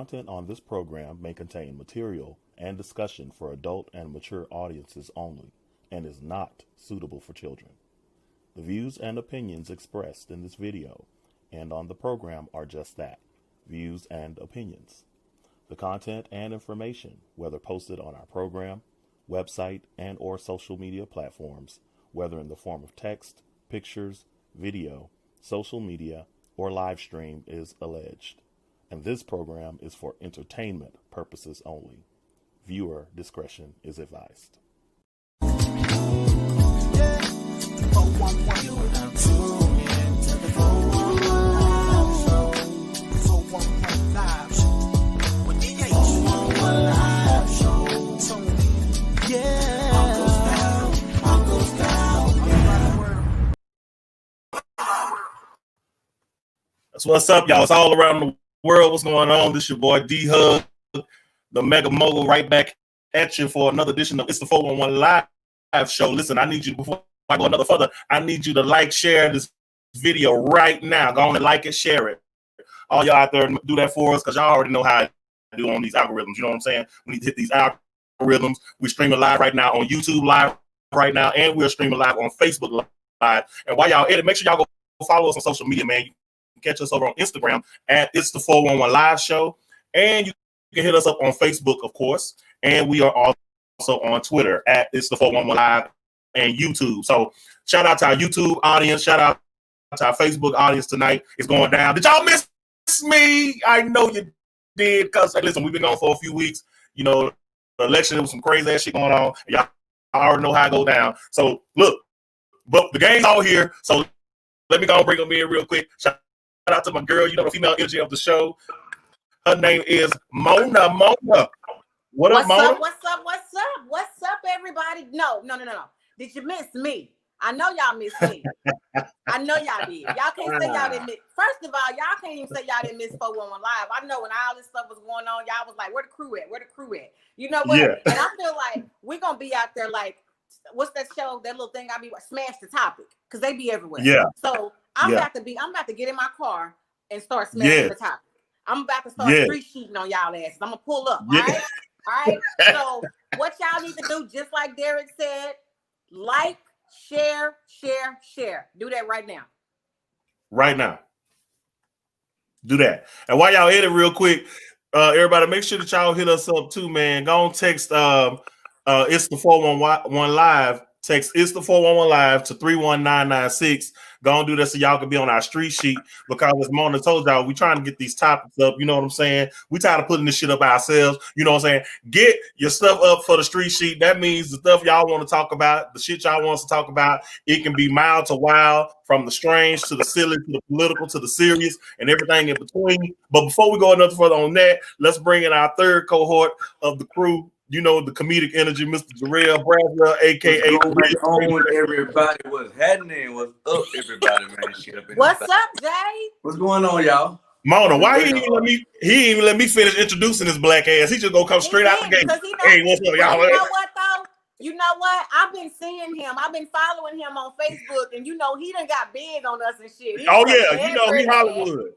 content on this program may contain material and discussion for adult and mature audiences only and is not suitable for children. The views and opinions expressed in this video and on the program are just that, views and opinions. The content and information, whether posted on our program, website, and or social media platforms, whether in the form of text, pictures, video, social media, or live stream, is alleged. And this program is for entertainment purposes only. Viewer discretion is advised. That's what's up, y'all. It's all around the world. What's going on? This your boy D-Hug, the Mega Mogul, right back at you for another edition of It's the 411 Live Show. Listen, I need you, before I go another further, I need you to like, share this video right now. Go on and like it, share it. All y'all out there, do that for us, because y'all already know how I do on these algorithms. You know what I'm saying? We need to hit these algorithms. We're streaming live right now on YouTube live right now, and we're streaming live on Facebook live. And while y'all edit, make sure y'all go follow us on social media, man. Catch us over on Instagram at It's the 411 Live Show, and you can hit us up on Facebook, of course, and we are also on Twitter at It's the 411 Live and YouTube. So shout out to our YouTube audience, shout out to our Facebook audience tonight. It's going down. Did y'all miss me? I know you did, because listen, we've been gone for a few weeks. You know, the election, there was some crazy ass shit going on. Y'all already know how it go down. So look, but the game's all here. So let me go and bring them in real quick. Shout out to my girl, you know, the female energy of the show. Her name is Mona. What up, Mona? What's up, everybody? No. Did you miss me? I know y'all missed me. I know y'all did. Y'all can't say y'all didn't miss. First of all, y'all can't even say y'all didn't miss 411 Live. I know when all this stuff was going on, y'all was like, where the crew at? You know what? Yeah. And I feel like we're going to be out there like, what's that show, that little thing I be, Smash the Topic, because they be everywhere. Yeah. So I'm about to get in my car and start smashing the topic. I'm about to start street sheeting on y'all asses. I'm gonna pull up. All right. So what y'all need to do, just like Derek said, like, share. Do that right now. Right now. Do that. And while y'all edit real quick, everybody, make sure that y'all hit us up too, man. Go on, text It's the 411 Live. Text It's the 411 Live to 31996. Go and do that so y'all can be on our street sheet, because as Mona told y'all, we trying to get these topics up. You know what I'm saying? We tired of putting this shit up ourselves. You know what I'm saying? Get your stuff up for the street sheet. That means the stuff y'all want to talk about, the shit y'all want us to talk about. It can be mild to wild, from the strange to the silly to the political to the serious and everything in between. But before we go another further on that, let's bring in our third cohort of the crew. You know, the comedic energy, Mr. Jarrell Braswell, a.k.a. on everybody. What's happening? What's up, everybody, man? Shit up in What's up, Jay? What's going on, y'all? Mona, why he didn't let me finish introducing his black ass? He just gonna come straight out the gate. Hey, what's up, y'all? You know what, though? You know what? I've been seeing him. I've been following him on Facebook, and you know, he done got big on us and shit. Oh, yeah. You know, he Hollywood.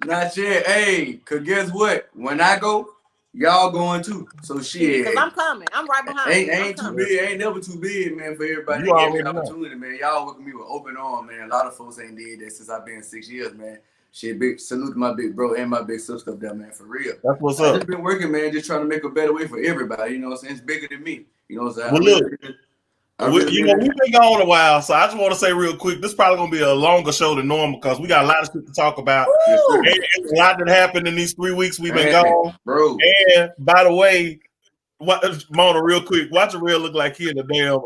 Not yet. Hey, because guess what? When I go, y'all going too. So shit. Because I'm coming. I'm right behind. Ain't too big. Ain't never too big, man, for everybody to get the opportunity, man. Y'all welcome me with open arms, man. A lot of folks ain't did that since I've been 6 years, man. Shit, big salute to my big bro and my big sister up there, man, for real. That's what's up. I just been working, man, just trying to make a better way for everybody. You know what I'm saying? It's bigger than me. You know what I'm saying? Well, look, we've been gone a while, so I just want to say real quick, this is probably going to be a longer show than normal, because we got a lot of shit to talk about. And a lot that happened in these 3 weeks we've been gone. Bro. And by the way, Mona, real quick, watch Jarrell look like he in a damn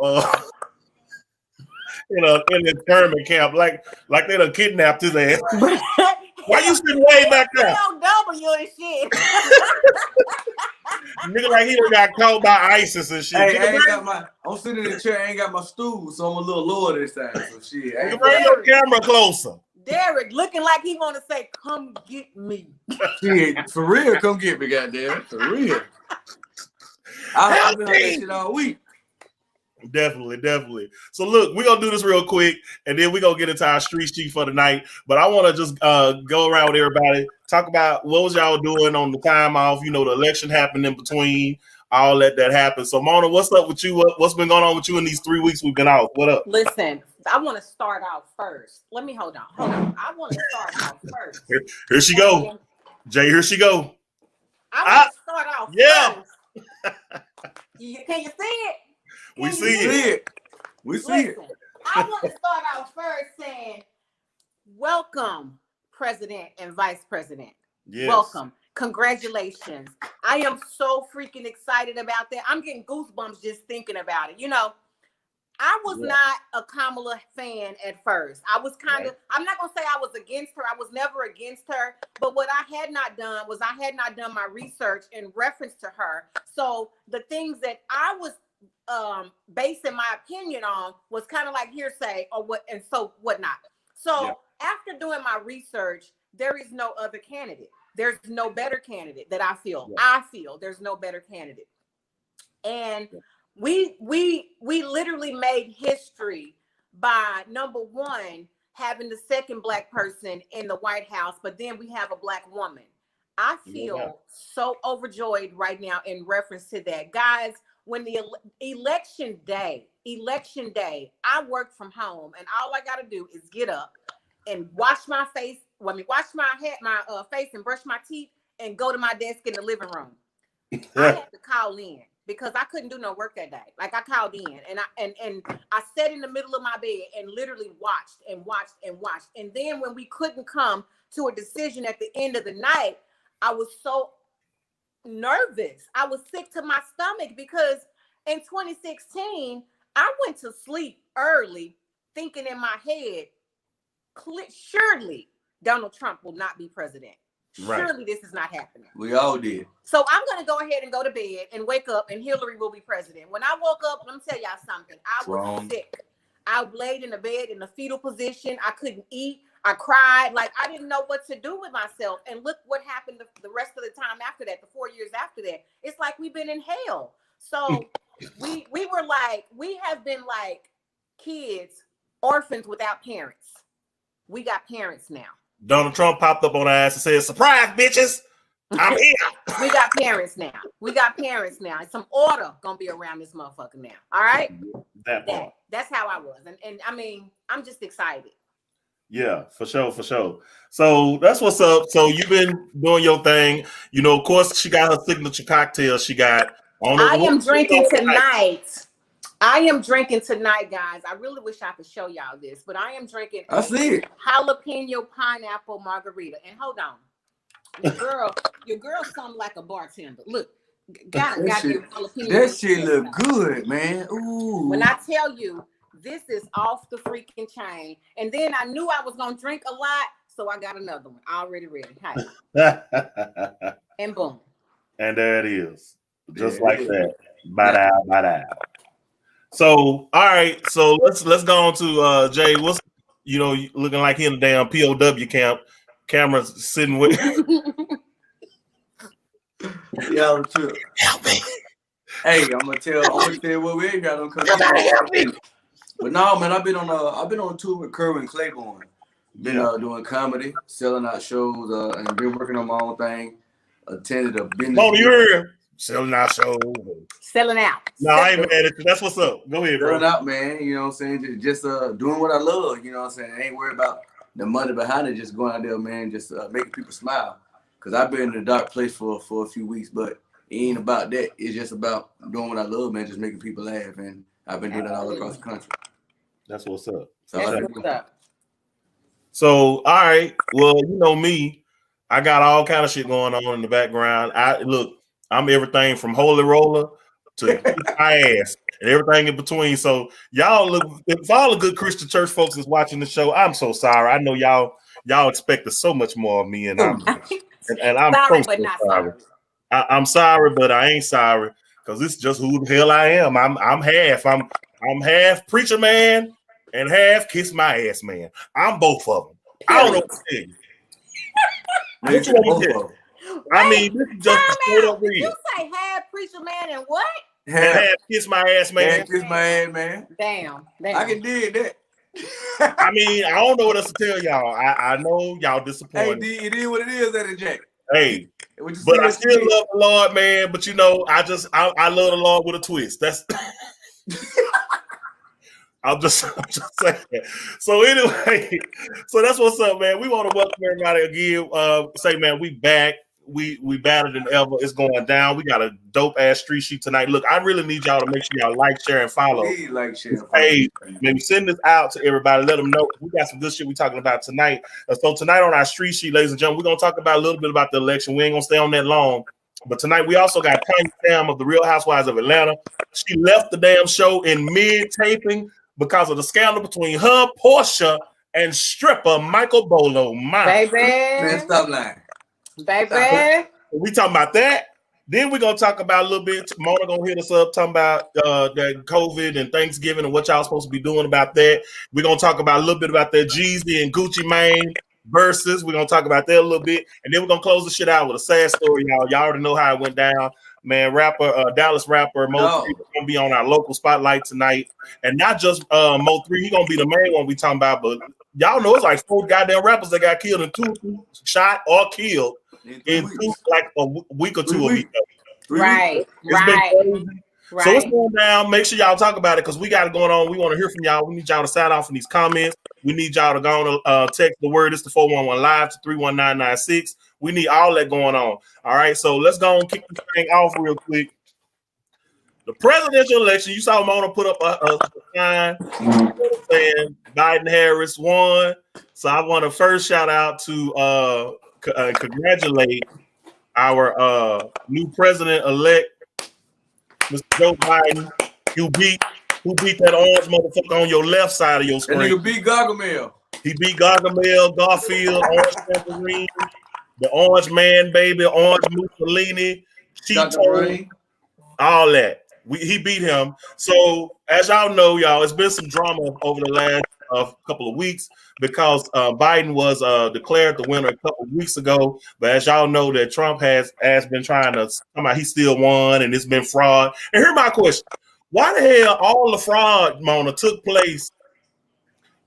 in an internment camp, like they done kidnapped his ass. Why you sitting way back there? W and shit. Nigga, like he done got caught by ISIS and shit. Hey, I'm sitting in the chair, I ain't got my stool, so I'm a little lower this time. So shit. Bring your camera closer. Derek looking like he want to say, "Come get me." Shit, for real, come get me, goddamn, for real. I've been on that shit all week. Definitely. So look, we're gonna do this real quick, and then we're gonna get into our street sheet for the night. But I want to just go around with everybody, talk about what was y'all doing on the time off. You know, the election happened in between, all that happened. So Mona, what's up with you? What's been going on with you in these 3 weeks we've been out? What up? Listen, I want to start out first. Let me hold on. I want to start out first. Here she go, Jay. Here she go. I want to start out first. Can you see it? We see it. We see it. I want to start out first saying, welcome, President and Vice President. Yes. Welcome. Congratulations. I am so freaking excited about that. I'm getting goosebumps just thinking about it. You know, I was not a Kamala fan at first. I was kind of, I'm not going to say I was against her. I was never against her. But what I had not done was I had not done my research in reference to her. So the things that I was basing my opinion on was kind of like hearsay or what, and so whatnot. So after doing my research, there is no other candidate. There's no better candidate that I feel. I feel there's no better candidate. And we literally made history by, number one, having the second Black person in the White House, but then we have a Black woman. I feel so overjoyed right now in reference to that. Guys, when the election day, I work from home, and all I got to do is get up and wash my face, wash my face and brush my teeth and go to my desk in the living room. I had to call in because I couldn't do no work that day. Like, I called in and I sat in the middle of my bed and literally watched. And then when we couldn't come to a decision at the end of the night, I was so nervous. I was sick to my stomach because in 2016, I went to sleep early thinking in my head, surely Donald Trump will not be president. Surely this is not happening. We all did. So I'm going to go ahead and go to bed and wake up and Hillary will be president. When I woke up, let me tell y'all something. I was sick. I laid in the bed in a fetal position. I couldn't eat. I cried. Like, I didn't know what to do with myself. And look what happened the rest of the time after that, the 4 years after that. It's like we've been in hell. So we were like, we have been like kids, orphans without parents. We got parents now. Donald Trump popped up on our ass and said, "Surprise, bitches! I'm here." We got parents now. Some order gonna be around this motherfucker now. All right. That's how I was. And I mean, I'm just excited. Yeah, for sure. So that's what's up. So you've been doing your thing. You know, of course, she got her signature cocktail. She got. I am drinking tonight, guys. I really wish I could show y'all this, but I am drinking. I see it. Jalapeno pineapple margarita. And hold on, your girl sounds like a bartender. Look, got jalapeno. That shit look good, man. Ooh. When I tell you, this is off the freaking chain. And then I knew I was gonna drink a lot, so I got another one already ready. Hey. And boom. And there it is, just like that. Bye. So, all right. So let's go on to Jay. What's looking like he in the damn POW camp? Cameras sitting with. Yeah, true. Help me. Hey, I'm gonna tell what we ain't got on. Help me. But no, man, I've been on tour with Kerwin Claiborne. Been doing comedy, selling out shows, and been working on my own thing. Attended a business. Oh, you heard? Selling out shows. Selling out. No, I ain't mad at you. That's what's up. Go ahead, bro. Selling out, man. You know what I'm saying? Just doing what I love. You know what I'm saying? I ain't worried about the money behind it. Just going out there, man. Just making people smile. Cause I've been in a dark place for a few weeks, but it ain't about that. It's just about doing what I love, man. Just making people laugh, and I've been doing that all across the country. That's what's up. So, all right. Well, you know me. I got all kind of shit going on in the background. I'm everything from Holy Roller to my ass and everything in between. So y'all look, if all the good Christian church folks is watching the show, I'm so sorry. I know y'all expected so much more of me, and I'm sorry, but not sorry. I'm sorry, but I ain't sorry, because it's just who the hell I am. I'm half preacher man and half kiss my ass man. I'm both of them. I don't know what to tell you. Which one you tell? I mean, this is just straight up real. You say half preacher man and what? Have Kiss My Ass Man. Kiss My Ass Man. Damn. I can dig that. I mean, I don't know what else to tell y'all. I know y'all disappointed. Hey, D, it is what it is, that Jack. Hey, but I still love the Lord, man. But you know, I love the Lord with a twist. That's I'm just saying. So anyway, so that's what's up, man. We want to welcome everybody again. Say, man, we back. We better than ever. It's going down. We got a dope ass street sheet tonight. Look, I really need y'all to make sure y'all like, share, and follow. Please like, share, and Hey, maybe send this out to everybody. Let them know we got some good shit we talking about tonight. So tonight on our street sheet, ladies and gentlemen, we're gonna talk about a little bit about the election. We ain't gonna stay on that long. But tonight we also got Tanya Sam of the Real Housewives of Atlanta. She left the damn show in mid-taping because of the scandal between her, Portia, and stripper Michael Bolo. Baby. Man, stop lying. Baby. We talking about that. Then we're gonna talk about a little bit. Mona gonna hit us up talking about that COVID and Thanksgiving and what y'all supposed to be doing about that. We're gonna talk about a little bit about that Jeezy and Gucci Mane versus. We're gonna talk about that a little bit, and then we're gonna close the shit out with a sad story, y'all. Y'all already know how it went down. Man, Dallas rapper Mo 3 is gonna be on our local spotlight tonight, and not just Mo 3. He gonna be the main one we talking about, but y'all know it's like 4 goddamn rappers that got killed in two, shot or killed in like a week or two of each other. Right. It's been crazy. So it's going down. Make sure y'all talk about it because we got it going on. We want to hear from y'all. We need y'all to sign off in these comments. We need y'all to go on text the word. It's the 411 live to 31996. We need all that going on. All right. So let's go and kick this thing off real quick. The presidential election. You saw Mona put up a sign saying Biden Harris won. So I want to first shout out to congratulate our new president-elect, Mr. Joe Biden, who beat that orange motherfucker on your left side of your screen. And he beat Gargamel. He beat Gargamel, Garfield, Orange Tambourine, the Orange Man, baby, Orange Mussolini, Cheeto, all that. He beat him. So as y'all know, y'all, it's been some drama over the last couple of weeks because Biden was declared the winner a couple of weeks ago. But as y'all know, that Trump has been trying to come out, he still won, and it's been fraud. And here's my question: why the hell all the fraud, Mona, took place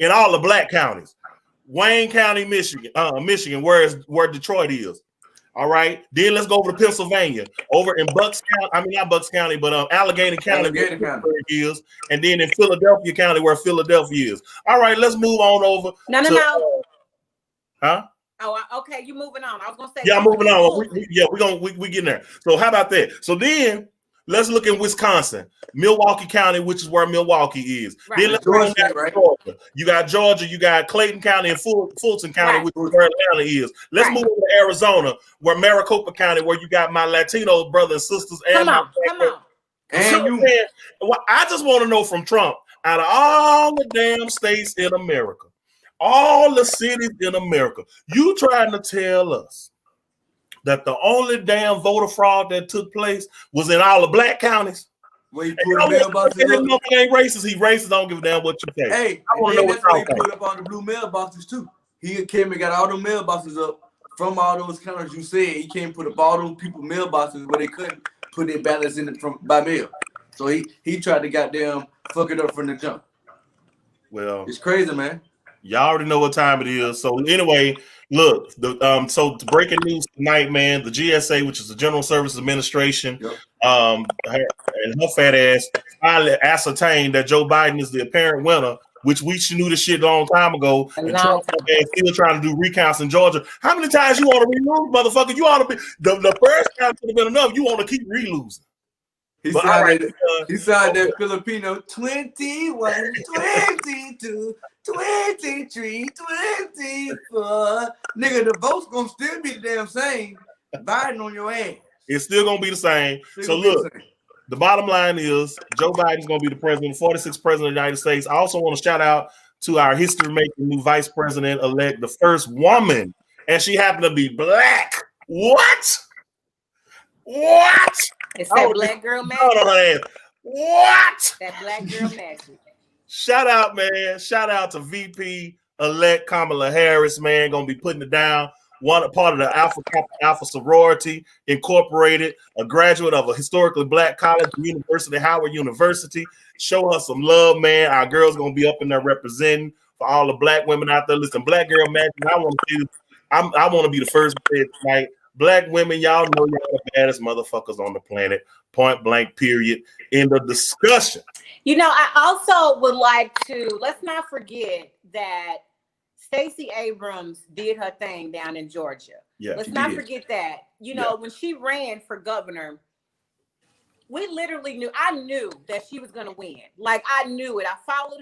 in all the black counties? Wayne County, Michigan, where Detroit is. All right. Then let's go over to Pennsylvania, over in Bucks County. I mean, not Bucks County, but Allegheny County, where Pittsburgh is, and then in Philadelphia County, where Philadelphia is. All right, let's move on over. No. Huh? Oh, okay. You moving on. I was gonna say. Yeah, moving on. We getting there. So how about that? So then let's look in Wisconsin, Milwaukee County, which is where Milwaukee is. Right. Then let's go down to Georgia. You got Georgia, you got Clayton County and Fulton County, which is where Atlanta is. Let's move over to Arizona, where Maricopa County, where you got my Latino brothers and sisters. And come on. And I just want to know from Trump, out of all the damn states in America, all the cities in America, you trying to tell us that the only damn voter fraud that took place was in all the black counties? Where he put mailboxes up. He ain't racist. He racist. I don't give a damn what you say. Hey, I want to know what he put up on the blue mailboxes too. He came and got all the mailboxes up from all those counties you said. He came and put up all those people mailboxes where they couldn't put their ballots in it by mail. So he tried to goddamn fuck it up from the jump. Well, it's crazy, man. Y'all already know what time it is. So anyway, look, so breaking news tonight, man, the GSA, which is the General Services Administration, and her fat ass finally ascertained that Joe Biden is the apparent winner, which we knew this shit a long time ago. And Trump is still trying to do recounts in Georgia. How many times you want to re-lose, motherfucker? You ought to be the first time could have been enough. You want to keep re-losing. He signed that Filipino 21, 22, 23, 24. Nigga, the vote's gonna still be the damn same. Biden on your ass. It's still gonna be the same. So look, the bottom line is Joe Biden's gonna be the president, 46th president of the United States. I also want to shout out to our history-making new vice president-elect, the first woman, and she happened to be black. What? It's that black girl magic. What? That black girl magic. Shout out, man. Shout out to VP-elect Kamala Harris, man. Gonna be putting it down one part of the Alpha sorority, incorporated, a graduate of a historically black college, University, Howard University. Show her some love, man. Our girl's gonna be up in there representing for all the black women out there. Listen, Black Girl Magic, I want to be the first to say it tonight. Black women, y'all know y'all the baddest motherfuckers on the planet. Point blank, period. End of discussion. You know, I also would like to, let's not forget that Stacey Abrams did her thing down in Georgia. Yeah, let's not forget that. You know, when she ran for governor, we literally knew, I knew that she was going to win. Like, I knew it. I followed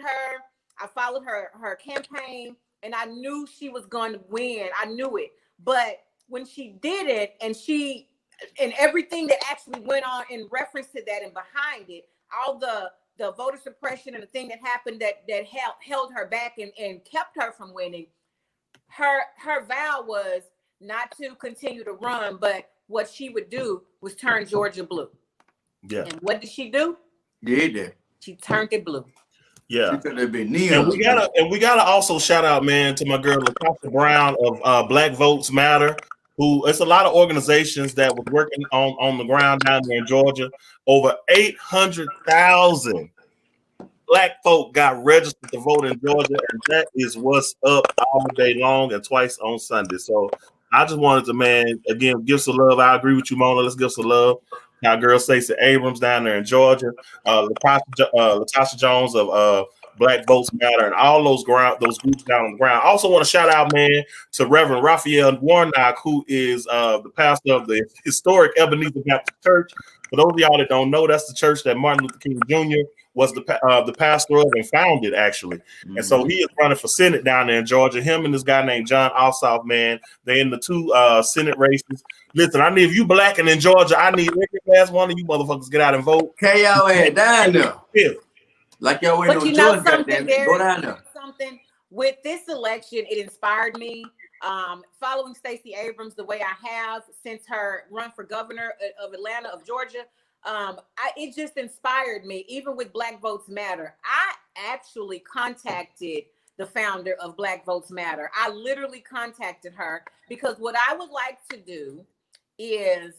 her campaign, and I knew she was going to win. I knew it. But when she did it, and everything that actually went on in reference to that and behind it, all the voter suppression and the thing that happened that held her back and kept her from winning, her vow was not to continue to run, but what she would do was turn Georgia blue. Yeah. And what did she do? Yeah. She turned it blue. Yeah. And we gotta also shout out, man, to my girl LaTosha Brown of Black Votes Matter, who it's a lot of organizations that was working on the ground down there in Georgia. Over 800,000 black folk got registered to vote in Georgia, and that is what's up all day long and twice on Sunday. So I just wanted to, man, again, give some love. I agree with you, Mona. Let's give some love. Our girl Stacey Abrams down there in Georgia, LaTosha Jones of Black Votes Matter, and all those groups down on the ground. I also want to shout out, man, to Reverend Raphael Warnock, who is the pastor of the historic Ebenezer Baptist Church. For those of y'all that don't know, that's the church that Martin Luther King Jr. was the pastor of and founded, actually. Mm-hmm. And so he is running for Senate down there in Georgia. Him and this guy named John Ossoff, man, they're in the two Senate races. Listen, I need, if you black and in Georgia, I need every last one of you motherfuckers get out and vote. Okay, y'all ain't down there. Yeah. Like y'all went on Georgia, goddamn, go down there. Something with this election, it inspired me. Following Stacey Abrams the way I have since her run for governor of Atlanta, of Georgia, it just inspired me. Even with Black Votes Matter, I actually contacted the founder of Black Votes Matter. I literally contacted her because what I would like to do is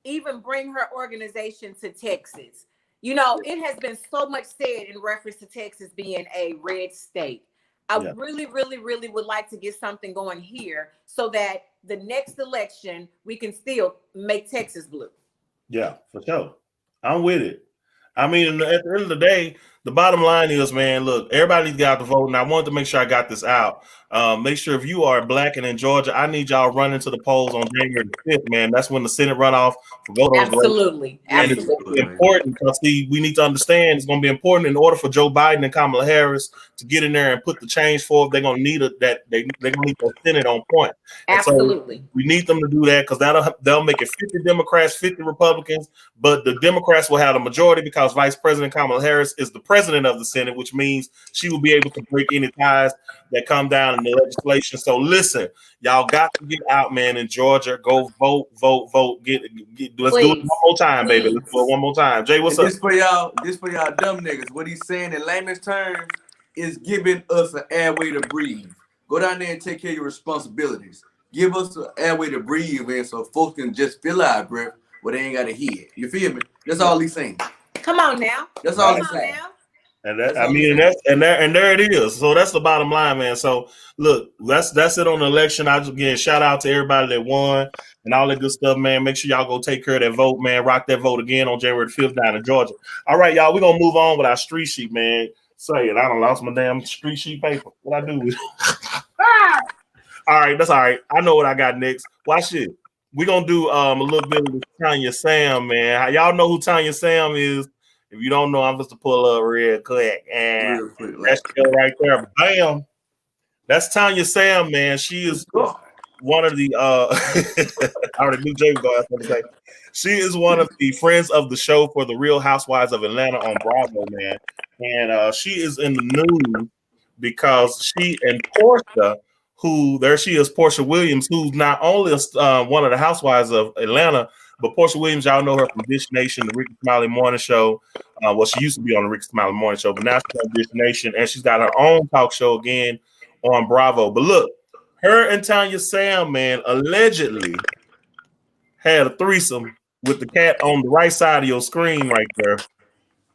even bring her organization to Texas. You know, it has been so much said in reference to Texas being a red state. I really, really, really would like to get something going here so that the next election, we can still make Texas blue. Yeah, for sure. I'm with it. I mean, at the end of the day, the bottom line is, man, look, everybody's got to vote, and I wanted to make sure I got this out. Make sure if you are black and in Georgia, I need y'all running to the polls on January 5th, man. That's when the Senate runoff for voters. Absolutely. And it's important because, see, we need to understand it's going to be important in order for Joe Biden and Kamala Harris to get in there and put the change forward. They're going to need they're going to need the Senate on point. Absolutely. So we need them to do that because they'll make it 50 Democrats, 50 Republicans, but the Democrats will have the majority because Vice President Kamala Harris is the president of the Senate, which means she will be able to break any ties that come down in the legislation. So listen, y'all got to get out, man, in Georgia. Go vote. Let's do it one more time, baby. Let's do it one more time. Jay, what's up? This for y'all dumb niggas. What he's saying in layman's terms is giving us an airway to breathe. Go down there and take care of your responsibilities. Give us an airway to breathe in so folks can just feel our breath where they ain't got to hear it. You feel me? That's all he's saying. Come on now. That's all he's saying. And there it is. So that's the bottom line, man. So look, that's it on the election. I just again shout out to everybody that won and all that good stuff, man. Make sure y'all go take care of that vote, man. Rock that vote again on January 5th down in Georgia. All right, y'all, we're gonna move on with our street sheet, man. Say it. I done lost my damn street sheet paper. What I do with it? All right, that's all right. I know what I got next. Watch it. We're gonna do a little bit of Tanya Sam, man. Y'all know who Tanya Sam is. If you don't know, I'm just to pull up real quick. And that's still right there. Bam. That's Tanya Sam, man. She is one of the I already knew Jay was going to say. She is one of the friends of the show for the Real Housewives of Atlanta on Bravo, man. And she is in the news because she and Portia, there she is, Portia Williams, who's not only one of the housewives of Atlanta, but Portia Williams, y'all know her from Dish Nation, the Ricky Smiley Morning Show. Well, she used to be on the Ricky Smiley Morning Show, but now she's on Dish Nation, and she's got her own talk show again on Bravo. But look, her and Tanya Sam, man, allegedly had a threesome with the cat on the right side of your screen right there.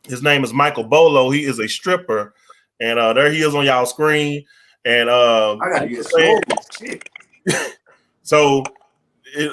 His name is Michael Bolo. He is a stripper, and there he is on y'all screen. And I gotta get slow. Shit. So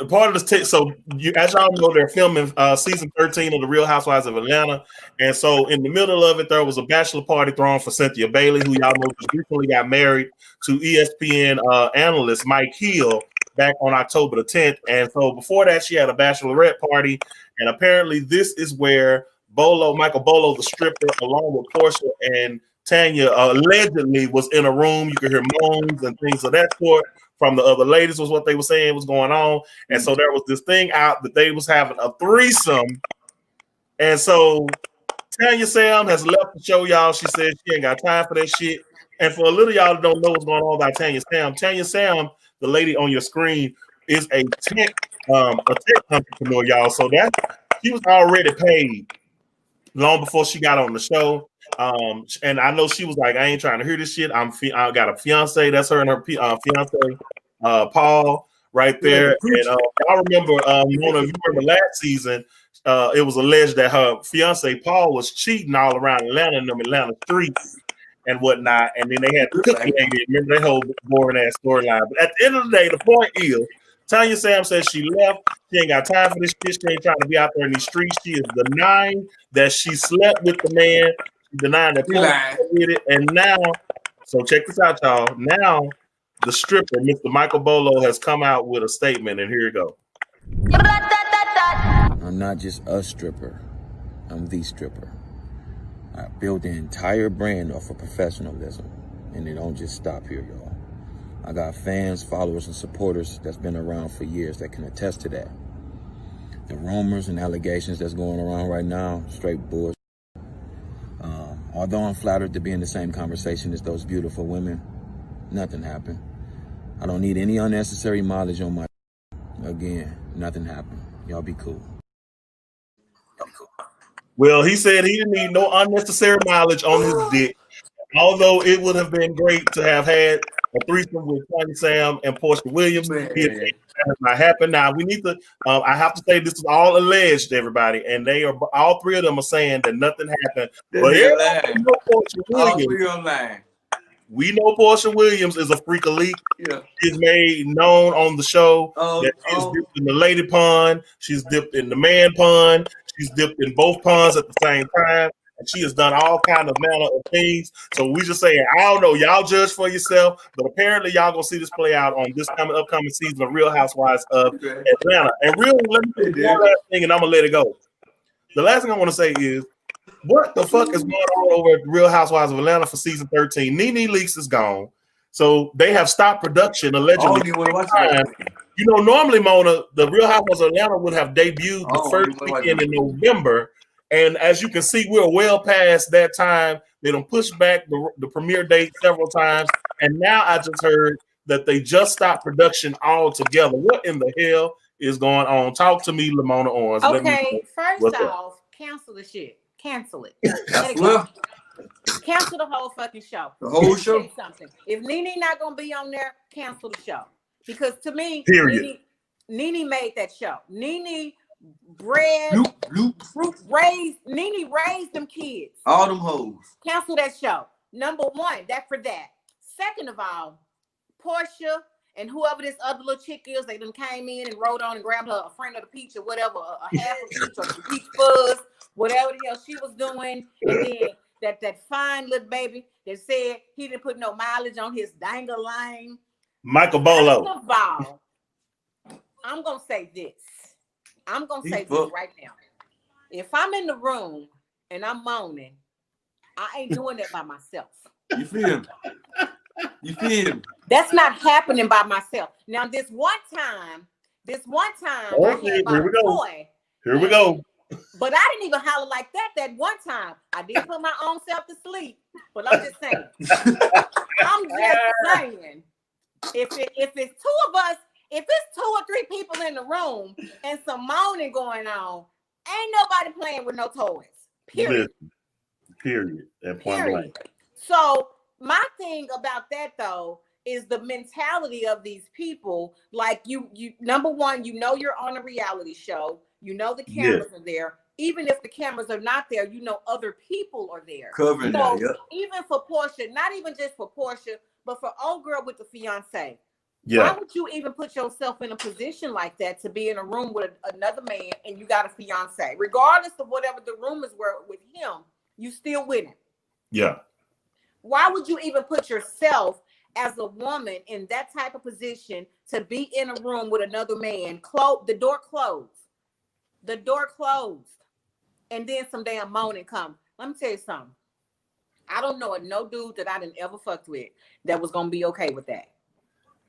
part of this, so you, as y'all know, they're filming season 13 of The Real Housewives of Atlanta, and so in the middle of it, there was a bachelor party thrown for Cynthia Bailey, who y'all know just recently got married to ESPN analyst Mike Hill back on October the 10th. And so before that, she had a bachelorette party, and apparently this is where Michael Bolo, the stripper, along with Portia and Tanya, allegedly was in a room. You could hear moans and things of that sort from the other ladies, was what they were saying was going on. And so there was this thing out that they was having a threesome. And so Tanya Sam has left the show, y'all. She said she ain't got time for that shit. And for a little y'all that don't know what's going on about Tanya Sam, the lady on your screen, is a tech entrepreneur, y'all. So that she was already paid long before she got on the show. And I know she was like, I ain't trying to hear this shit. I got a fiance. That's her and her fiance, Paul, right there. And I remember, Mona, if you remember last season, it was alleged that her fiance Paul was cheating all around Atlanta and them Atlanta streets and whatnot. And then they had the cookie lady. Remember that whole boring ass storyline. But at the end of the day, the point is, Tanya Sam says she left. She ain't got time for this shit. She ain't trying to be out there in these streets. She is denying that she slept with the man. She's denying that Portia did it. And now, so check this out, y'all. Now, the stripper, Mr. Michael Bolo, has come out with a statement, and here you go. I'm not just a stripper. I'm the stripper. I built the entire brand off of professionalism, and it don't just stop here, y'all. I got fans, followers, and supporters that's been around for years that can attest to that. The rumors and allegations that's going around right now, straight bullshit. Although I'm flattered to be in the same conversation as those beautiful women, nothing happened. I don't need any unnecessary mileage on my... Again, nothing happened. Y'all be cool. Well, he said he didn't need no unnecessary mileage on his dick. Although it would have been great to have had a threesome with Tanya Sam and Portia Williams. It has not happened. Now we need to. I have to say this is all alleged, everybody, and they are all three of them are saying that nothing happened. But everybody know Portia Williams. We know Portia Williams is a freak elite. Yeah. She's made known on the show that she's dipped in the lady pond. She's dipped in the man pond. She's dipped in both ponds at the same time. And she has done all kind of manner of things. So we just saying, I don't know, y'all judge for yourself, but apparently y'all gonna see this play out on this upcoming season of Real Housewives of Atlanta. And really, let me say one last thing, and I'm gonna let it go. The last thing I want to say is, what the fuck is going on over at Real Housewives of Atlanta for season 13? Nene Leakes is gone, so they have stopped production allegedly. You know, normally, Mona, the Real Housewives of Atlanta would have debuted the first weekend in November. And as you can see, we're well past that time. They don't push back the premiere date several times. And now I just heard that they just stopped production altogether. What in the hell is going on? Talk to me, Lamona Owens. Okay, first off, cancel the shit. Cancel it. Let it go. Cancel the whole fucking show. The whole show? Something. If Nene not going to be on there, cancel the show. Because to me, Nene made that show. Nene Nene raised them kids. All them hoes. Cancel that show. Number one, that for that. Second of all, Portia and whoever this other little chick is, they done came in and rode on and grabbed her a friend of the peach or whatever, a half a peach or some peach fuzz, whatever the hell she was doing. And then that fine little baby that said he didn't put no mileage on his dang-a-line. Michael Bolo. First of all, I'm going to say this. I'm going to say this right now. If I'm in the room and I'm moaning, I ain't doing that by myself. You feel me? You feel me? That's not happening by myself. Now, this one time, I had my toy. Here we go. But I didn't even holler like that one time. I did put my own self to sleep. But I'm just saying. If it's two of us, if it's 2 or 3 people in the room and some moaning going on, ain't nobody playing with no toys. Period. Period. At point blank. So my thing about that though is the mentality of these people. Like you number one, you know you're on a reality show. You know the cameras are there. Even if the cameras are not there, you know other people are there. Covering that, yep. Even for Portia, not even just for Portia, but for old girl with the fiance. Yeah. Why would you even put yourself in a position like that to be in a room with another man and you got a fiance? Regardless of whatever the rumors were with him, you still with him. Yeah. Why would you even put yourself as a woman in that type of position to be in a room with another man? The door closed. The door closed. And then some damn moaning come. Let me tell you something. I don't know no dude that I didn't ever fucked with that was going to be okay with that.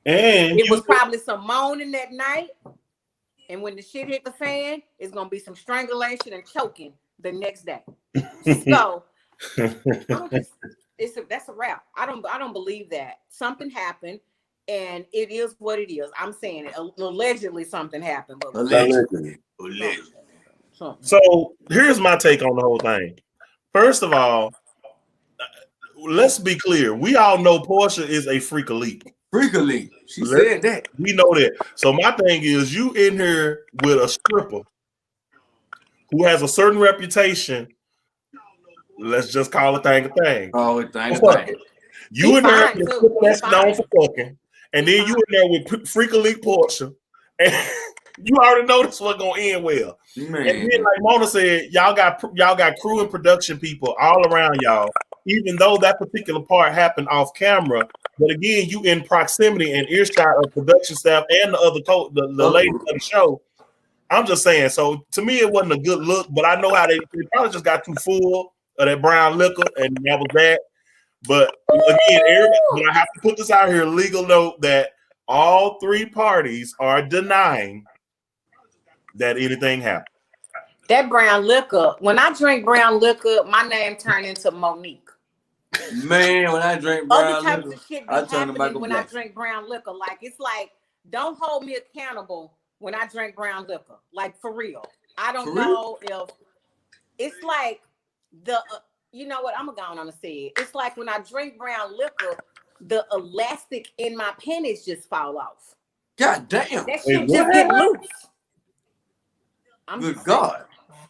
And it was probably some moaning that night. And when the shit hit the fan, it's going to be some strangulation and choking the next day. So that's a wrap. I don't believe that. Something happened and it is what it is. I'm saying it. Allegedly something happened. Allegedly. So here's my take on the whole thing. First of all, let's be clear. We all know Portia is a freak elite. Freak elite. She said that. We know that. So my thing is, you in here with a stripper who has a certain reputation. Let's just call a thing a thing. Oh, a thing a thing. You in there with a stripper that's known for fucking, and then you in there with freak elite Portia, and you already know this was gonna end well. Man. And then, like Mona said, y'all got crew and production people all around y'all. Even though that particular part happened off camera, but again, you in proximity and earshot of production staff and the other the ladies of the show. I'm just saying. So to me, it wasn't a good look, but I know how they probably just got too full of that brown liquor, and that was that. But again, I have to put this out here, legal note that all three parties are denying that anything happened. That brown liquor, when I drink brown liquor, my name turned into Monique. Man, when I drink brown other types liquor, of shit I be turn to happening Michael when Black. I drink brown liquor. Like, it's like, don't hold me accountable when I drink brown liquor. Like, for real. I don't know if it's like you know what? I'm going to go on and say it. It's like when I drink brown liquor, the elastic in my panties just fall off. God damn. That shit just get loose. Good God.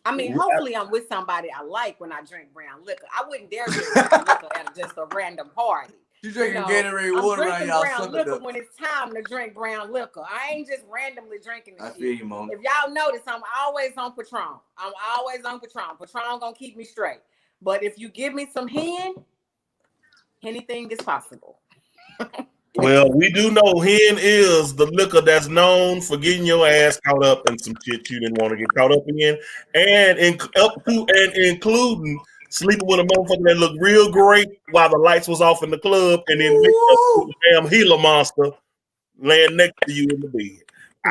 I mean, hopefully I'm with somebody I like when I drink brown liquor. I wouldn't dare drink brown liquor at just a random party. You drinking Gatorade water around y'all brown liquor when it's time to drink brown liquor. I ain't just randomly drinking this shit. Feel you, Mom. If y'all notice, I'm always on Patron. I'm always on Patron. Patron gonna keep me straight. But if you give me some hen, anything is possible. Well, we do know hen is the liquor that's known for getting your ass caught up in some shit you didn't want to get caught up in, and including sleeping with a motherfucker that looked real great while the lights was off in the club, and then mixed up with a damn Gila monster laying next to you in the bed.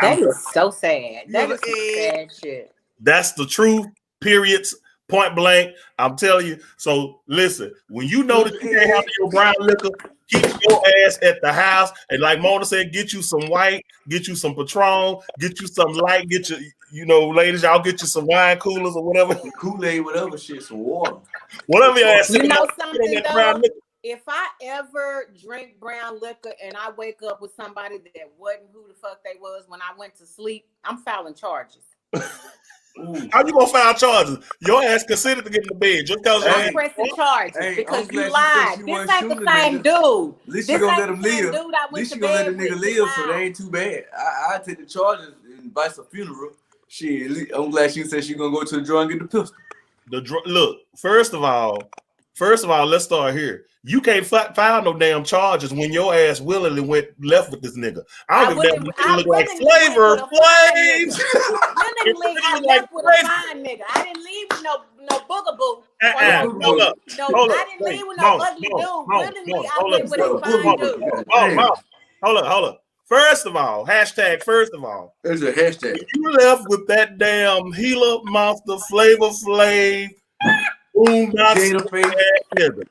That is so sad. That is some sad shit. That's the truth. Periods. Point blank. I'm telling you. So listen, when you know that you can't have your brown liquor, keep your ass at the house. And like Mona said, get you some white, get you some Patron, get you some light, get you, ladies, y'all get you some wine coolers or whatever. Kool-Aid, whatever shit, some water. Whatever your ass. You know something though? If I ever drink brown liquor and I wake up with somebody that wasn't who the fuck they was when I went to sleep, I'm filing charges. How you gonna file charges? Your ass considered to get in the bed just because I'm pressing charges because you lied. This ain't the same dude. At least you gonna let him live. At least you gonna let the nigga live, so they ain't too bad. I take the charges and invite a funeral. Shit, I'm glad she said she gonna go to the drawer and get the pistol. Look, first of all, let's start here. You can't file no damn charges when your ass willingly left with this nigga. I don't give a damn. Look like Flavor Flames. I left with a fine nigga. I didn't leave with no boogaboo. Hold up. I didn't leave with no ugly dude. Willingly, I went with a fine dude. Hold up. First of all, hashtag first of all. There's a hashtag. If you left with that damn Gila monster Flavor Flav boom nigga.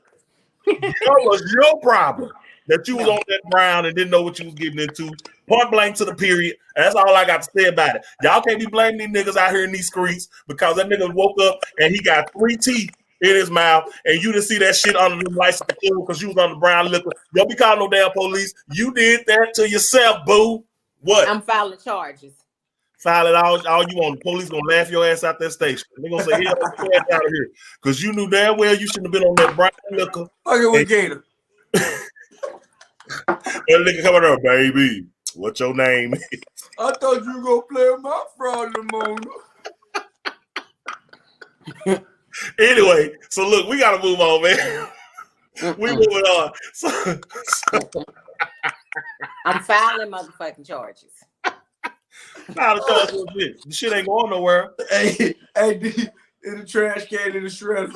That was your problem that you was on that ground and didn't know what you was getting into. Point blank to the period. That's all I got to say about it. Y'all can't be blaming these niggas out here in these streets because that nigga woke up and he got 3 teeth in his mouth, and you didn't see that shit under the license because you was on the brown liquor. Don't be calling no damn police. You did that to yourself, boo. What? I'm filing charges. File it all you want. The police gonna laugh your ass out that station. They're gonna say, "Hell, get your ass out of here," because you knew damn well you shouldn't have been on that brown liquor. Fucking with Gator. That nigga coming up, baby. What your name is? I thought you were gonna play my fraud, Mona. Anyway, so look, we gotta move on, man. We moving on. So I'm filing motherfucking charges. The shit ain't going nowhere. Hey, in the trash can in the shredder.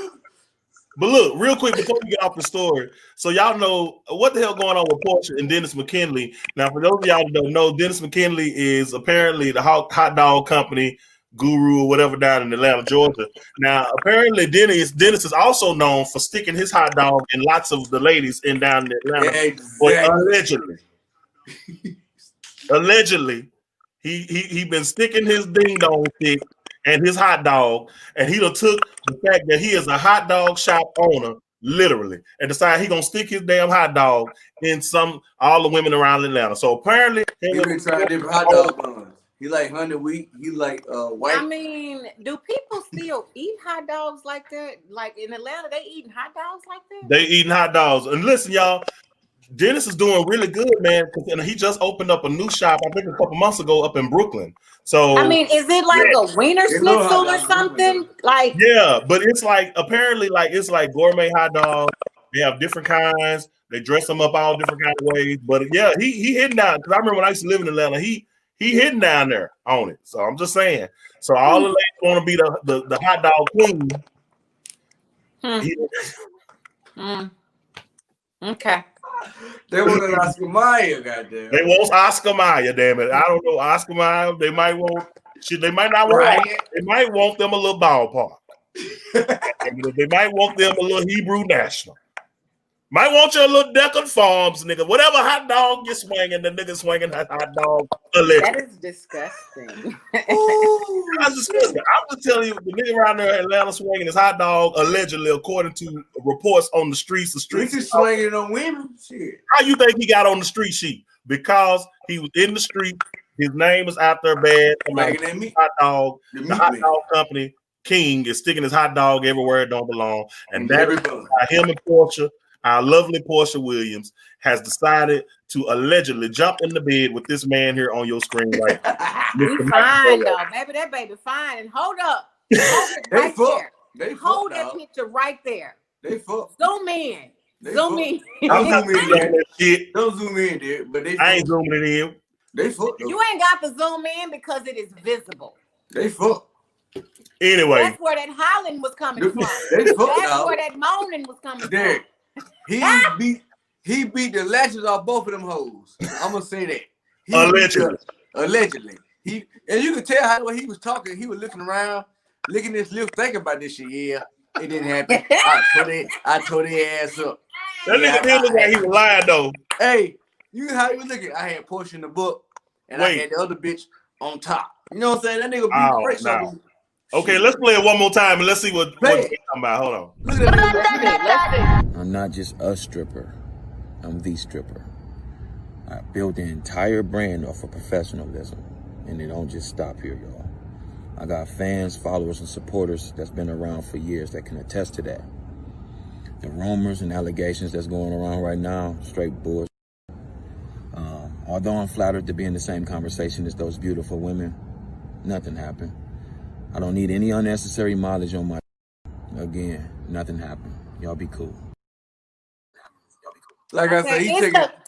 But look, real quick before we get off the story, so y'all know what the hell going on with Portia and Dennis McKinley. Now, for those of y'all who don't know, Dennis McKinley is apparently the hot dog company guru or whatever down in Atlanta, Georgia. Now, apparently Dennis is also known for sticking his hot dog in lots of the ladies in down in Atlanta. Yeah, exactly. But allegedly, he been sticking his ding dong stick and his hot dog, and he done took the fact that he is a hot dog shop owner, literally, and decided he gonna stick his damn hot dog in all the women around Atlanta. So apparently, he been trying different hot dog buns. He like honey wheat. He like white. I mean, do people still eat hot dogs like that? Like in Atlanta, they eating hot dogs like that? They eating hot dogs. And listen, y'all, Dennis is doing really good, man. And he just opened up a new shop, I think a couple months ago, up in Brooklyn. So I mean, is it like a wiener schnitzel or something? Like but it's like apparently it's like gourmet hot dogs. They have different kinds. They dress them up all different kind of ways. But yeah, he hitting down because I remember when I used to live in Atlanta, he hitting down there on it. So I'm just saying. So all the ladies want to be the hot dog queen. Okay. They want Oscar Mayer, goddamn. They want Oscar Mayer, damn it. I don't know. Oscar Mayer, they might want shit, they might not want they might want them a little ballpark. They might want them a little Hebrew national. Might want you a little Deccan Farms, nigga. Whatever hot dog you swinging, the nigga swinging that hot dog. That is disgusting. I'm just telling you, the nigga around there in Atlanta swinging his hot dog, allegedly, according to reports on the streets. The streets is swinging on women. Shit. How you think he got on the street sheet? Because he was in the street. His name is out there bad. Hot dog. The hot dog company King is sticking his hot dog everywhere it don't belong, and that is why him and Portia. Our lovely Portia Williams has decided to allegedly jump in the bed with this man here on your screen right now. He's fine though, baby. That baby fine. And hold up. Hold it right there. Hold that picture right there. They fuck. Zoom in. Zoom in. Don't zoom in there, but I ain't zooming it in. They fuck. You ain't got to zoom in because it is visible. They fuck. Anyway. That's where that hollering was coming from. They fuck. That's where that moaning was coming from. He beat the latches off both of them hoes. I'm gonna say that. Allegedly. And you could tell how he was talking. He was looking around, licking his lips, thinking about this shit. Yeah, it didn't happen. I tore their ass up. That nigga looked like he was lying though. Hey, you know how he was looking? I had Portia in the book, and I had the other bitch on top. You know what I'm saying? That nigga beat fresh on me. Okay, let's play it one more time and let's see what you're talking about. Hold on. Look at that. I'm not just a stripper. I'm the stripper. I built the entire brand off of professionalism, and it don't just stop here, y'all. I got fans, followers, and supporters that's been around for years that can attest to that. The rumors and allegations that's going around right now, straight bullshit. Although I'm flattered to be in the same conversation as those beautiful women, nothing happened. I don't need any unnecessary mileage on my. Again, nothing happened. Y'all be cool. Like I said,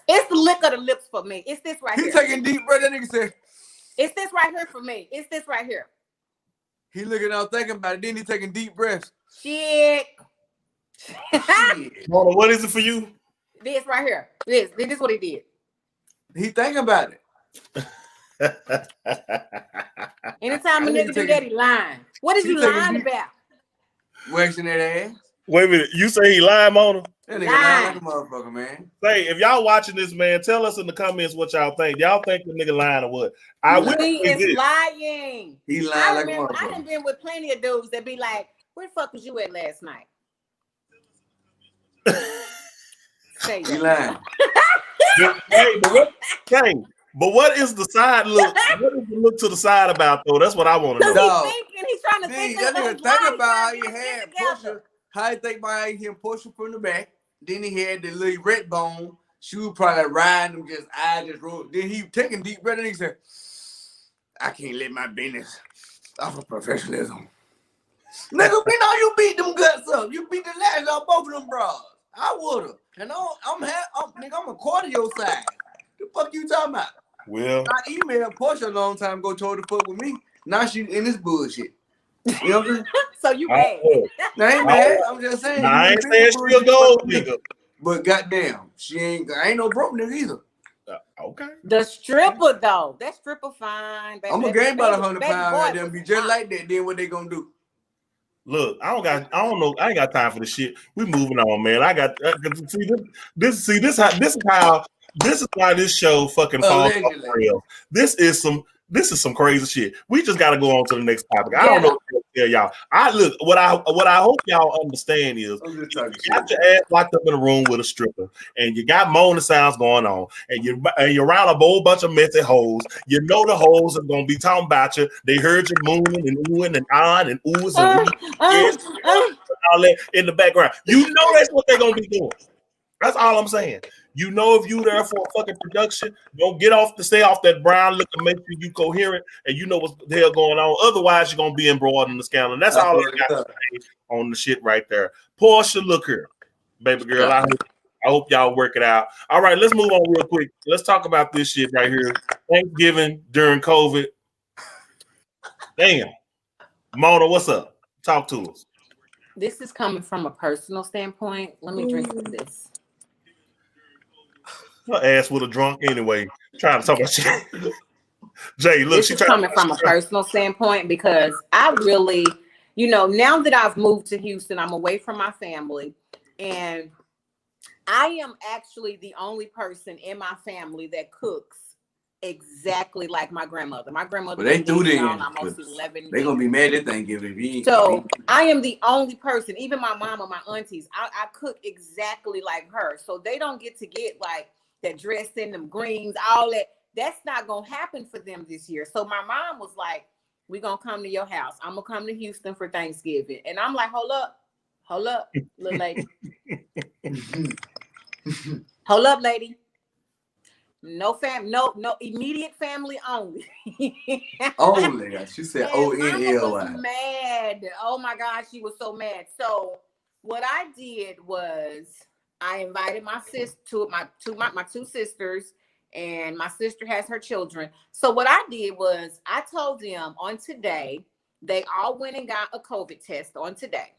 it's the lick of the lips for me. It's this right here. He taking deep breath. That nigga said, it's this right here for me. It's this right here. He looking out thinking about it. Then he taking deep breaths. Shit. Hold on, what is it for you? This right here. This is what he did. He thinking about it. Anytime a nigga do that, he lying. What is you lying about? Waxing that ass. Wait a minute. You say he lying, Mona? That nigga lying like a motherfucker, man. Say, if y'all watching this, man, tell us in the comments what y'all think. Y'all think the nigga lying or what? He is lying. He lying like a motherfucker. I done been with plenty of dudes that be like, where the fuck was you at last night? Say You that. lying. But what is the side look? What is the look to the side about though? That's what I want to know. Because he's trying to think that nigga of think about how he had Portia. How he think about how he hit Portia from the back. Then he had the little red bone. She was probably riding him, just eyes just rolled. Then he taking deep breath and he said, "I can't let my business off of professionalism." Nigga, we know you beat them guts up. You beat the last out both of them bras. I would've. And nigga, I'm a quarter your side. The fuck you talking about? Well, I emailed Portia a long time ago, told her to fuck with me. Now she in this bullshit. You know what I'm saying? So you mad? I ain't mad. I'm just saying. I ain't saying she a gold nigga. But goddamn, I ain't no broke nigga either. Okay. The stripper though, that stripper fine. Baby. I'm gonna gain about 100 pounds right there and be just like that. Then what they gonna do? Look, I don't know. I ain't got time for this shit. We moving on, man. I got this is why this show fucking falls off the rails. This is some crazy shit. We just got to go on to the next topic. I don't know what to tell y'all. What I hope y'all understand is you got your ass locked up in a room with a stripper, and you got moaning sounds going on, and you're around a whole bunch of messy hoes. You know the hoes are gonna be talking about you. They heard you mooning and oohing and on and oohs and all that in the background. You know that's what they're gonna be doing. That's all I'm saying. You know, if you there for a fucking production, don't stay off that brown look and make sure you coherent and you know what the hell going on. Otherwise, you're gonna be embroiled in the scandal. And that's all I got to say on the shit right there. Portia, look here, baby girl. I hope y'all work it out. All right, let's move on real quick. Let's talk about this shit right here. Thanksgiving during COVID. Damn, Mona, what's up? Talk to us. This is coming from a personal standpoint. Let me drink this. Her ass would have drunk anyway. Trying to talk about shit. Jay, look, she's coming from a personal standpoint because I really, now that I've moved to Houston, I'm away from my family, and I am actually the only person in my family that cooks exactly like my grandmother. My grandmother. But they do then. Almost 11. They gonna be mad at Thanksgiving. So I am the only person. Even my mom and my aunties, I cook exactly like her. So they don't get like that dressing, them greens, all that. That's not gonna happen for them this year. So my mom was like, "We're gonna come to your house. I'm gonna come to Houston for Thanksgiving." And I'm like, hold up, little lady. Hold up, lady. No immediate family only. Only. She said ONLY. Was mad. Oh my God, she was so mad. So what I did was I invited my two sisters, and my sister has her children. So what I did was I told them on today, they all went and got a COVID test on today.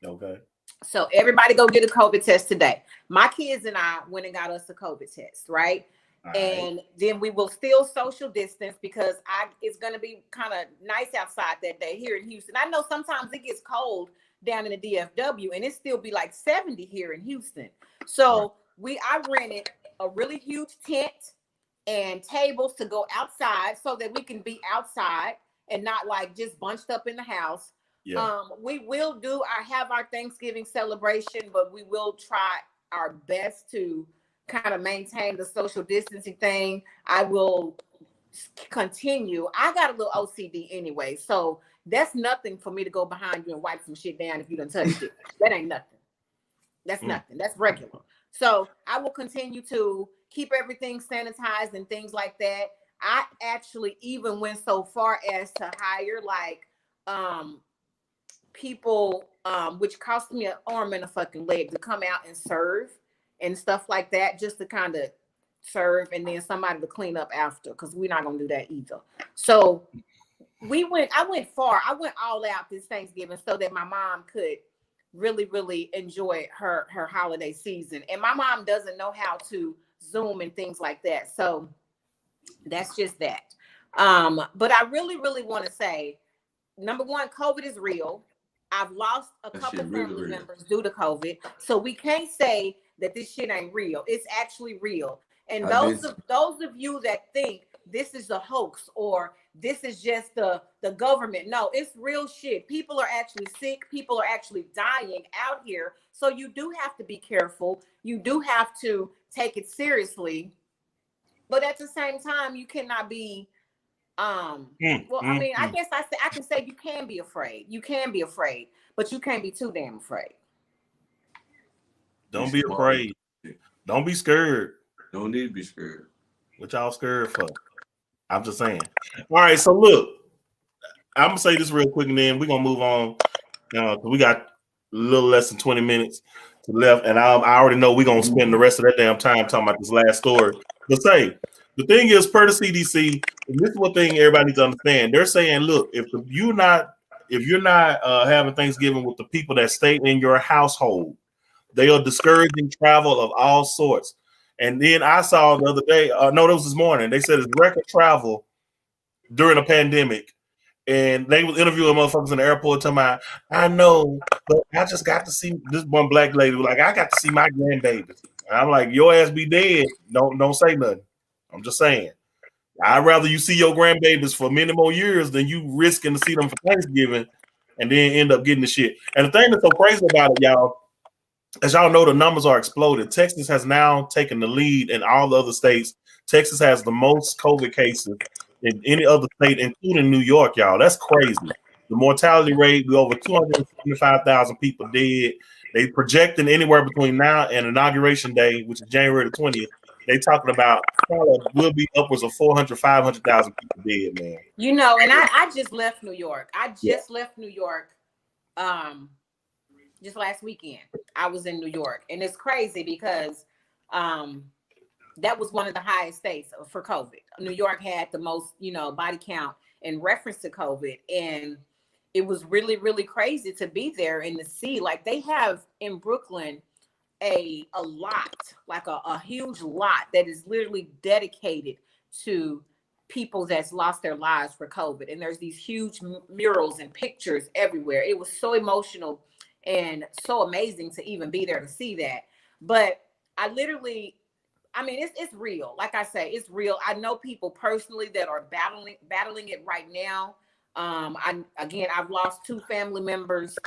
Okay. So everybody go get a COVID test today. My kids and I went and got us a COVID test, right? And then we will still social distance because it's going to be kind of nice outside that day here in Houston. I know sometimes it gets cold down in the DFW and it still be like 70 here in Houston. So I rented a really huge tent and tables to go outside so that we can be outside and not like just bunched up in the house. Yeah. We will have our Thanksgiving celebration, but we will try our best to kind of maintain the social distancing thing. I will continue. I got a little OCD anyway, so that's nothing for me to go behind you and wipe some shit down if you done touched it. That ain't nothing. That's nothing. That's regular. So I will continue to keep everything sanitized and things like that. I actually even went so far as to hire people, which cost me an arm and a fucking leg, to come out and serve and stuff like that, just to kind of serve and then somebody to clean up after, because we're not gonna do that either. So I went far. I went all out this Thanksgiving so that my mom could really, really enjoy her holiday season. And my mom doesn't know how to Zoom and things like that. So that's just that. But I really, really want to say, number one, COVID is real. I've lost a couple family members due to COVID. So we can't say that this shit ain't real. It's actually real. And those of you that think this is a hoax or this is just the government. No, it's real shit. People are actually sick. People are actually dying out here. So you do have to be careful. You do have to take it seriously. But at the same time, you cannot be I guess I can say you can be afraid. You can be afraid, but you can't be too damn afraid. Don't be afraid. Don't be scared. Don't need to be scared. What y'all scared for? I'm just saying. All right, so look, I'm gonna say this real quick, and then we're gonna move on. We got a little less than 20 minutes to left, and I already know we're gonna spend the rest of that damn time talking about this last story. But say the thing is, per the CDC, and this is one thing everybody needs to understand. They're saying, look, if you're not having Thanksgiving with the people that stay in your household, they are discouraging travel of all sorts. And then I saw the other day, no, it was this morning. They said it's record travel during a pandemic. And they was interviewing motherfuckers in the airport talking about, I know, but I just got to see this one black lady was like, I got to see my grandbabies. And I'm like, your ass be dead. Don't say nothing. I'm just saying. I'd rather you see your grandbabies for many more years than you risking to see them for Thanksgiving and then end up getting the shit. And the thing that's so crazy about it, y'all, as y'all know, the numbers are exploded. Texas has now taken the lead in all the other states. Texas has the most COVID cases in any other state, including New York, y'all. That's crazy. The mortality rate, we over 275,000 people dead. They projecting anywhere between now and Inauguration Day, which is January the 20th. They talking about will be upwards of 400, 500,000 people dead, man. You know, and I just left New York. I just left New York just last weekend. I was in New York, and it's crazy because that was one of the highest states for COVID. New York had the most, body count in reference to COVID. And it was really, really crazy to be there and to see, like, they have in Brooklyn a lot, like a huge lot that is literally dedicated to people that's lost their lives for COVID. And there's these huge murals and pictures everywhere. It was so emotional and so amazing to even be there to see that. But it's real. Like I say, it's real. I know people personally that are battling it right now. I've lost 2 family members.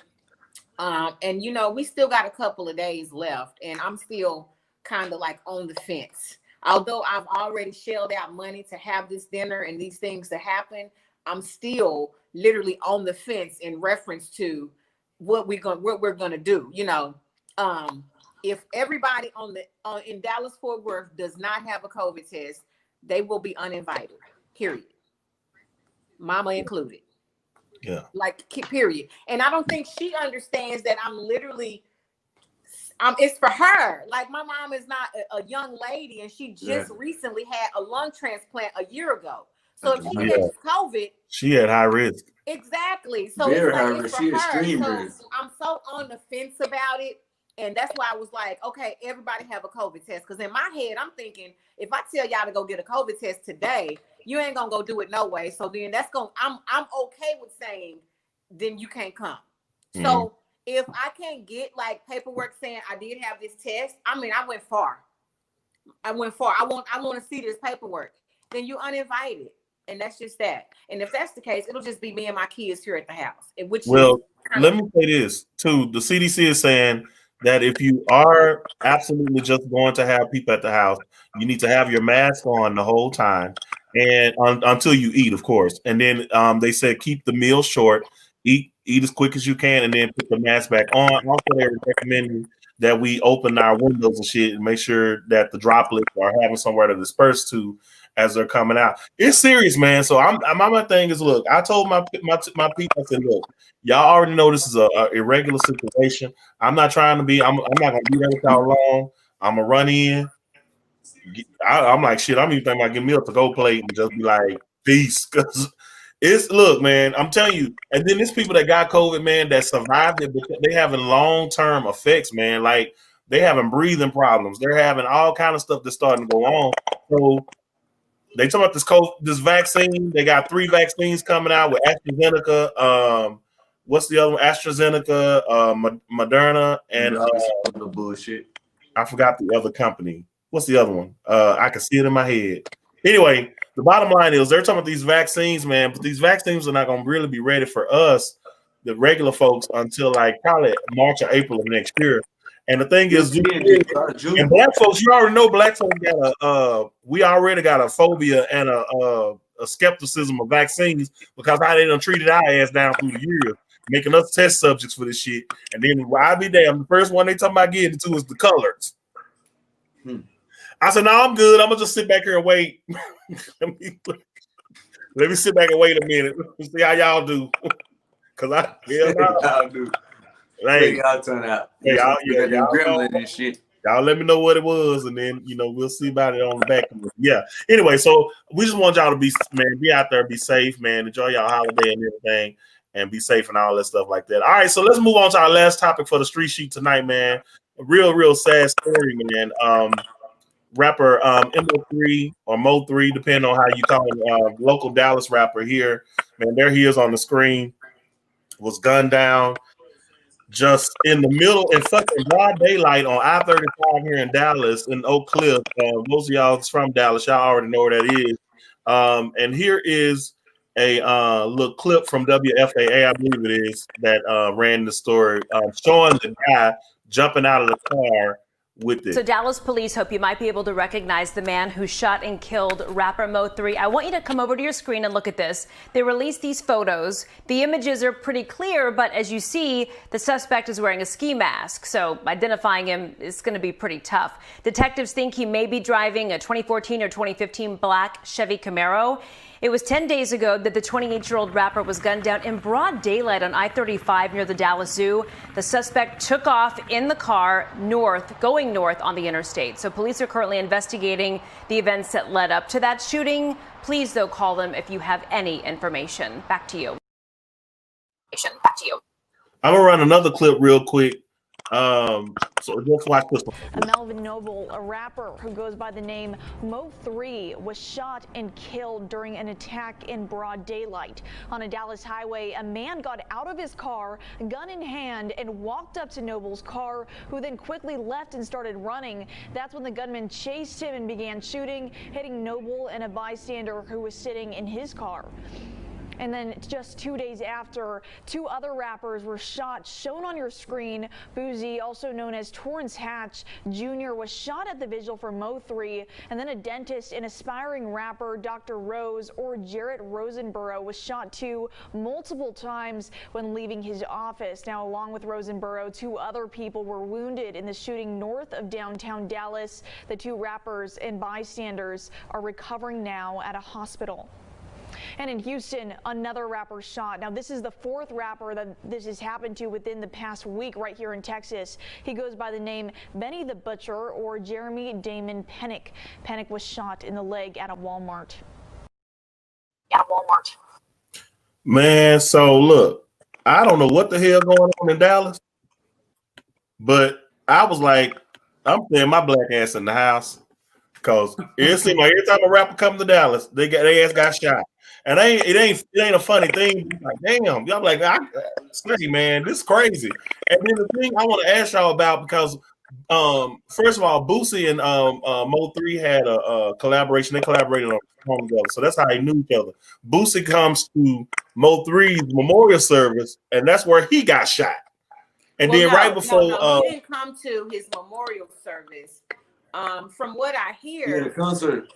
And we still got a couple of days left, and I'm still kind of like on the fence. Although I've already shelled out money to have this dinner and these things to happen, I'm still literally on the fence in reference to what we're gonna do. If everybody in Dallas-Fort Worth does not have a COVID test, they will be uninvited. Period. Mama included. Yeah. Like, period. And I don't think she understands that it's for her. Like, my mom is not a young lady, and she just recently had a lung transplant a year ago. So if she gets COVID, she had high risk. Exactly. So it's for her. So I'm so on the fence about it. And that's why I was like, okay, everybody have a COVID test. Because in my head, I'm thinking, if I tell y'all to go get a COVID test today, you ain't gonna go do it no way. So then I'm okay with saying, then you can't come. Mm-hmm. So if I can't get like paperwork saying I did have this test, I went far. I want to see this paperwork. Then you uninvited. And that's just that. And if that's the case, it'll just be me and my kids here at the house. Let me say this too. The CDC is saying that if you are absolutely just going to have people at the house, you need to have your mask on the whole time, and until you eat, of course. And then they said keep the meal short, eat as quick as you can, and then put the mask back on. Also, they're recommending that we open our windows and shit and make sure that the droplets are having somewhere to disperse to as they're coming out. It's serious, man. So my thing is, look, I told my people, I said, look, y'all already know this is a irregular situation. I'm not trying to be, I'm not gonna be there with y'all long. I'm gonna run in. I'm like, shit, I'm even thinking about getting me a to-go plate and just be like, peace. Cause look, man, I'm telling you, and then there's people that got COVID, man, that survived it, but they having long-term effects, man. Like, they having breathing problems. They're having all kind of stuff that's starting to go on. So they talk about this vaccine. They got 3 vaccines coming out with AstraZeneca. What's the other one? AstraZeneca, Moderna, and bullshit. I forgot the other company. What's the other one? I can see it in my head. Anyway, the bottom line is they're talking about these vaccines, man, but these vaccines are not going to really be ready for us, the regular folks, until like probably March or April of next year. And the thing is, and black folks, you already know black folks got we already got a phobia and a skepticism of vaccines because how they done treated our ass down through the years, making us test subjects for this shit. And then I'll be damn, the first one they talking about getting to is the colors. I said, no, I'm good. I'm gonna just sit back here and wait. let me sit back and wait a minute. Let's see how y'all do. Cause y'all do. Hey, y'all turn out. Hey, y'all gremlin and shit. Y'all let me know what it was, and then we'll see about it on the back. Yeah. Anyway, so we just want y'all to be out there, be safe, man. Enjoy y'all holiday and everything, and be safe and all that stuff like that. All right, so let's move on to our last topic for the street sheet tonight, man. A real sad story, man. Rapper Mo3 or Mo3, depending on how you call him, local Dallas rapper here, man. There he is on the screen. Was gunned down just in the middle in fucking broad daylight on I-35 here in Dallas in Oak Cliff. Most of y'all from Dallas, y'all already know where that is. And here is a little clip from WFAA, I believe it is, that ran the story, showing the guy jumping out of the car with it. So Dallas police hope you might be able to recognize the man who shot and killed rapper Mo3. I want you to come over to your screen and look at this. They released these photos. The images are pretty clear, but as you see, the suspect is wearing a ski mask. So identifying him is going to be pretty tough. Detectives think he may be driving a 2014 or 2015 black Chevy Camaro. It was 10 days ago that the 28-year-old rapper was gunned down in broad daylight on I-35 near the Dallas Zoo. The suspect took off in the car going north on the interstate. So police are currently investigating the events that led up to that shooting. Please, though, call them if you have any information. Back to you. I'm gonna run another clip real quick. So let's watch this one. Melvin Noble, a rapper who goes by the name Mo3, was shot and killed during an attack in broad daylight. On a Dallas highway, a man got out of his car, gun in hand, and walked up to Noble's car, who then quickly left and started running. That's when the gunman chased him and began shooting, hitting Noble and a bystander who was sitting in his car. And then just 2 days after, 2 other rappers were shot, shown on your screen. Boozy, also known as Torrance Hatch Jr., was shot at the vigil for Mo3, and then a dentist and aspiring rapper Dr. Rose or Jarrett Rosenborough was shot too multiple times when leaving his office. Now, along with Rosenborough, 2 other people were wounded in the shooting north of downtown Dallas. The 2 rappers and bystanders are recovering now at a hospital. And in Houston, another rapper shot. Now, this is the 4th rapper that this has happened to within the past week right here in Texas. He goes by the name Benny the Butcher or Jeremy Damon Pennick. Pennick was shot in the leg at a Walmart. Man, so look, I don't know what the hell going on in Dallas, but I was like, I'm staying my black ass in the house because it seems like every time a rapper comes to Dallas, their ass got shot. And it ain't a funny thing. Like, damn, y'all like, say, man, this is crazy. And then the thing I want to ask y'all about, because first of all, Boosie and Mo3 had a collaboration. They collaborated on a song together, so that's how they knew each other. Boosie comes to Mo3's memorial service, and that's where he got shot. And then right before he didn't come to his memorial service. From what I hear, he had a concert.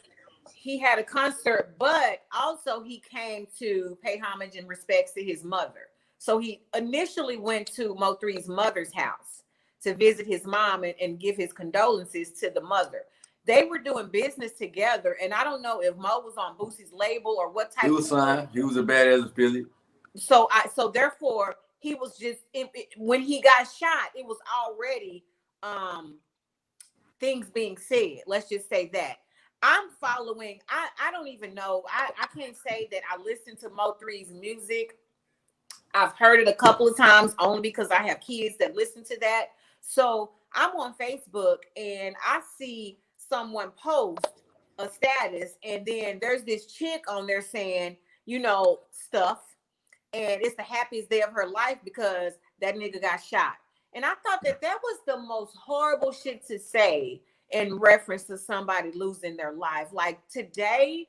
He had a concert, but also he came to pay homage and respects to his mother. So he initially went to Mo3's mother's house to visit his mom and give his condolences to the mother. They were doing business together, and I don't know if Mo was on Boosie's label or what type. He was fine. He was a badass affiliate. So therefore he was just when he got shot, it was already things being said. Let's just say that. I'm following. I don't even know. I can't say that I listen to Mo3's music. I've heard it a couple of times only because I have kids that listen to that. So I'm on Facebook and I see someone post a status, and then there's this chick on there saying, stuff. And it's the happiest day of her life because that nigga got shot. And I thought that was the most horrible shit to say in reference to somebody losing their life. Like today,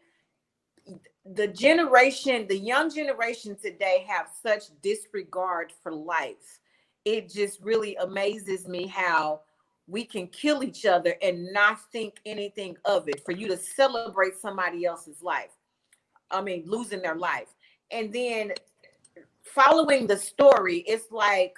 the young generation today have such disregard for life. It just really amazes me how we can kill each other and not think anything of it. For you to celebrate somebody else's life, losing their life. And then following the story, it's like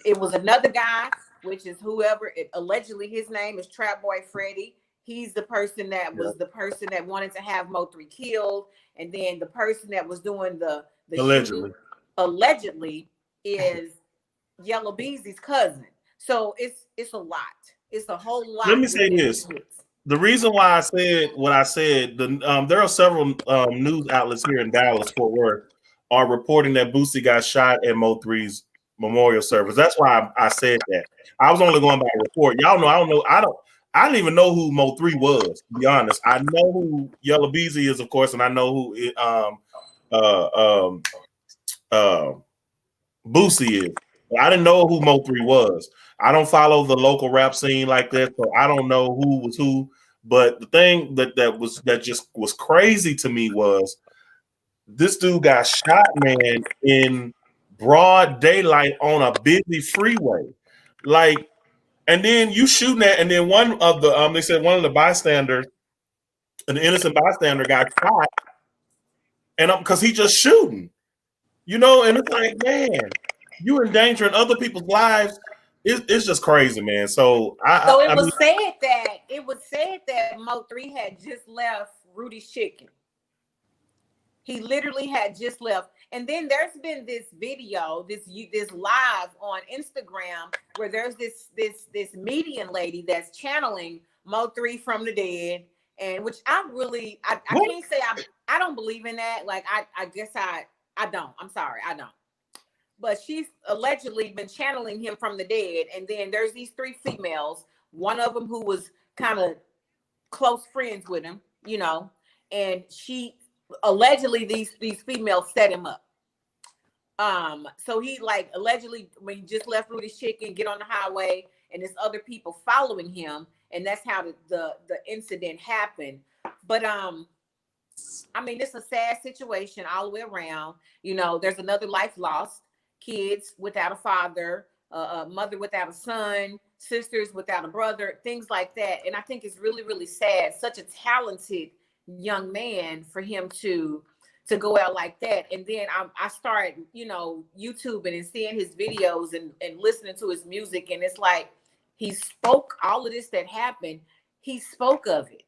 it was another guy, which is whoever, allegedly his name is Trap Boy Freddy. He's the person that was the person that wanted to have Mo3 killed. And then the person that was doing the shooting, allegedly is Yellow Beezy's cousin. So it's a lot. It's a whole lot. Let me say this. The reason why I said what I said, there are several news outlets here in Dallas, Fort Worth, are reporting that Boosie got shot at Mo3's memorial service. That's why I said that. I was only going by a report. Y'all know, I don't even know who Mo3 was, to be honest. I know who Yellow Beezy is, of course, and I know who Boosie is. But I didn't know who Mo3 was. I don't follow the local rap scene like that, so I don't know who was who. But the thing that just was crazy to me was this dude got shot, man, in broad daylight on a busy freeway. Like, and then you shooting at, and then one of the they said one of the bystanders, an innocent bystander, got shot, and because he just shooting, and it's like, man, you endangering other people's lives. It's just crazy, man. So it was said that Mo3 had just left Rudy's Chicken. He literally had just left. And then there's been this video, this live on Instagram where there's this median lady that's channeling Mo3 from the dead, and which I can't say I don't believe in that. Like I guess I don't. I'm sorry, I don't. But she's allegedly been channeling him from the dead. And then there's these 3 females, one of them who was kind of close friends with him, and she allegedly these females set him up. So he allegedly, when he just left Rudy's Chicken, get on the highway, and there's other people following him, and that's how the incident happened. But it's a sad situation all the way around. There's another life lost. Kids without a father, a mother without a son, sisters without a brother, things like that. And I think it's really, really sad. Such a talented young man for him to go out like that. And then I started, YouTubing and seeing his videos and listening to his music. And it's like he spoke all of this that happened. He spoke of it.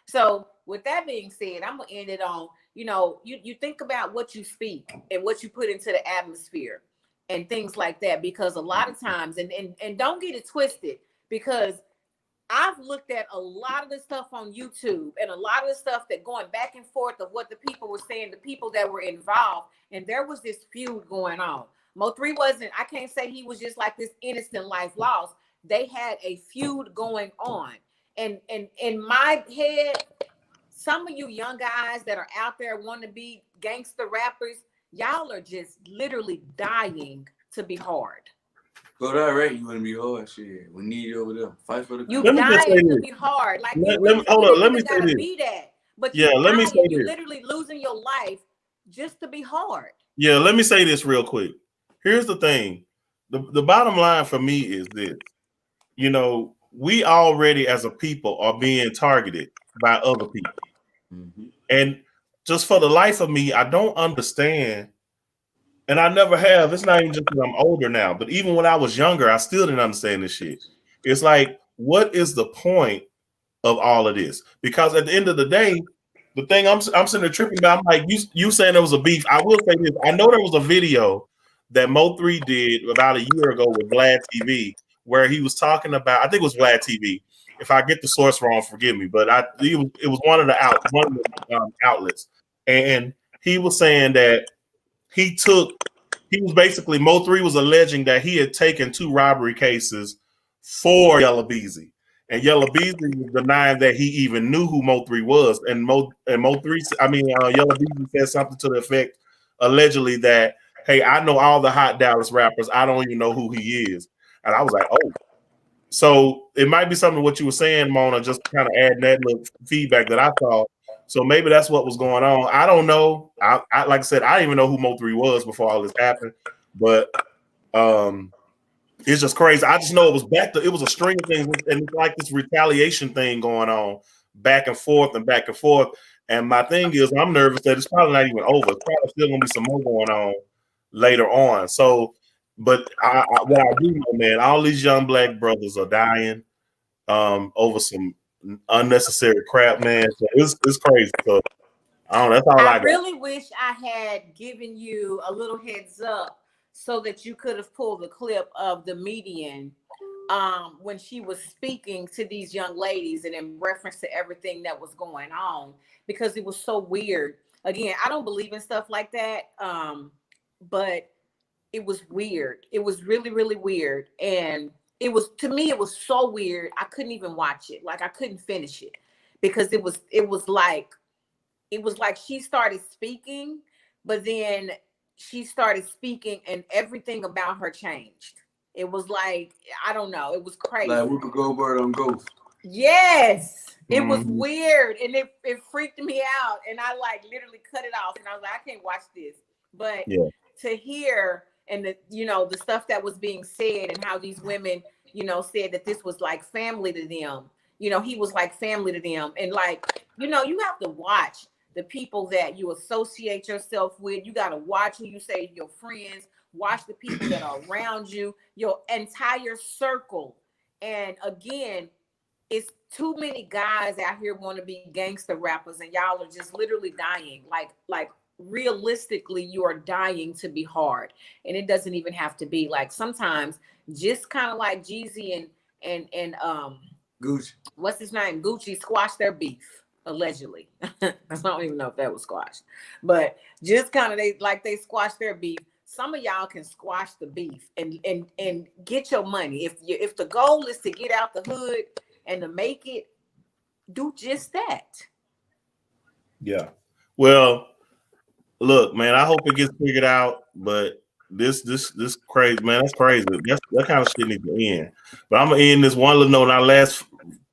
So with that being said, I'm gonna end it on, you think about what you speak and what you put into the atmosphere and things like that, because a lot of times, and don't get it twisted, because I've looked at a lot of the stuff on YouTube and a lot of the stuff that going back and forth of what the people were saying, the people that were involved, and there was this feud going on. Mo3 I can't say he was just like this innocent life lost. They had a feud going on. And in my head, some of you young guys that are out there wanting to be gangster rappers, y'all are just literally dying to be hard. Go that right, you want to be hard, shit. We need you over there. Fight for the you dying to be hard. Like let me say this. Be that. But let me say this. You're literally losing your life just to be hard. Yeah, let me say this real quick. Here's the thing. The bottom line for me is this. We already as a people are being targeted by other people. Mm-hmm. And just for the life of me, I don't understand. And I never have. It's not even just because I'm older now, but even when I was younger, I still didn't understand this shit. It's like, what is the point of all of this? Because at the end of the day, the thing I'm sitting there tripping about, I'm like, you saying there was a beef. I will say this. I know there was a video that Mo3 did about a year ago with Vlad TV where he was talking about, I think it was Vlad TV. If I get the source wrong, forgive me, but it was one of the outlets. And he was saying that Mo3 was alleging that he had taken 2 robbery cases for Yellow Beezy. And Yellow Beezy was denying that he even knew who Mo3 was. And Yellow Beezy said something to the effect, allegedly, that, hey, I know all the hot Dallas rappers. I don't even know who he is. And I was like, oh. So it might be something what you were saying, Mona, just kind of adding that little feedback that I saw. So maybe that's what was going on. I don't know. I like I said, I didn't even know who Mo3 was before all this happened. But it's just crazy. I just know it was it was a string of things, and it's like this retaliation thing going on back and forth and back and forth. And my thing is, I'm nervous that it's probably not even over. It's probably still gonna be some more going on later on. So, but what I do know, man, all these young black brothers are dying over some unnecessary crap, man. So it's crazy. So I don't know. That's all I got. Really wish I had given you a little heads up so that you could have pulled the clip of the median when she was speaking to these young ladies and in reference to everything that was going on, because it was so weird. Again, I don't believe in stuff like that, but it was weird. It was really, really weird. And it was, to me, it was so weird. I couldn't even watch it. Like, I couldn't finish it because it was like she started speaking, but then she started speaking and everything about her changed. It was like, I don't know. It was crazy. Like Whoopi Goldberg on Ghost. Yes. It was weird. And it freaked me out. And I like literally cut it off. And I was like, I can't watch this. But to hear and the stuff that was being said and how these women, said that this was like family to them. He was like family to them. And like, you have to watch the people that you associate yourself with. You got to watch who you say your friends, watch the people that are around you, your entire circle. And again, it's too many guys out here want to be gangster rappers, and y'all are just literally dying. Like realistically, you are dying to be hard. And it doesn't even have to be. Like sometimes just kind of like Jeezy and Gucci. What's his name? Gucci squashed their beef. Allegedly. I don't even know if that was squashed, but just kind of they squashed their beef. Some of y'all can squash the beef and get your money. If the goal is to get out the hood and to make it, do just that. Yeah. Well, look, man, I hope it gets figured out, but this crazy, man, that's crazy. That kind of shit needs to end. But I'm gonna end this one little note in our last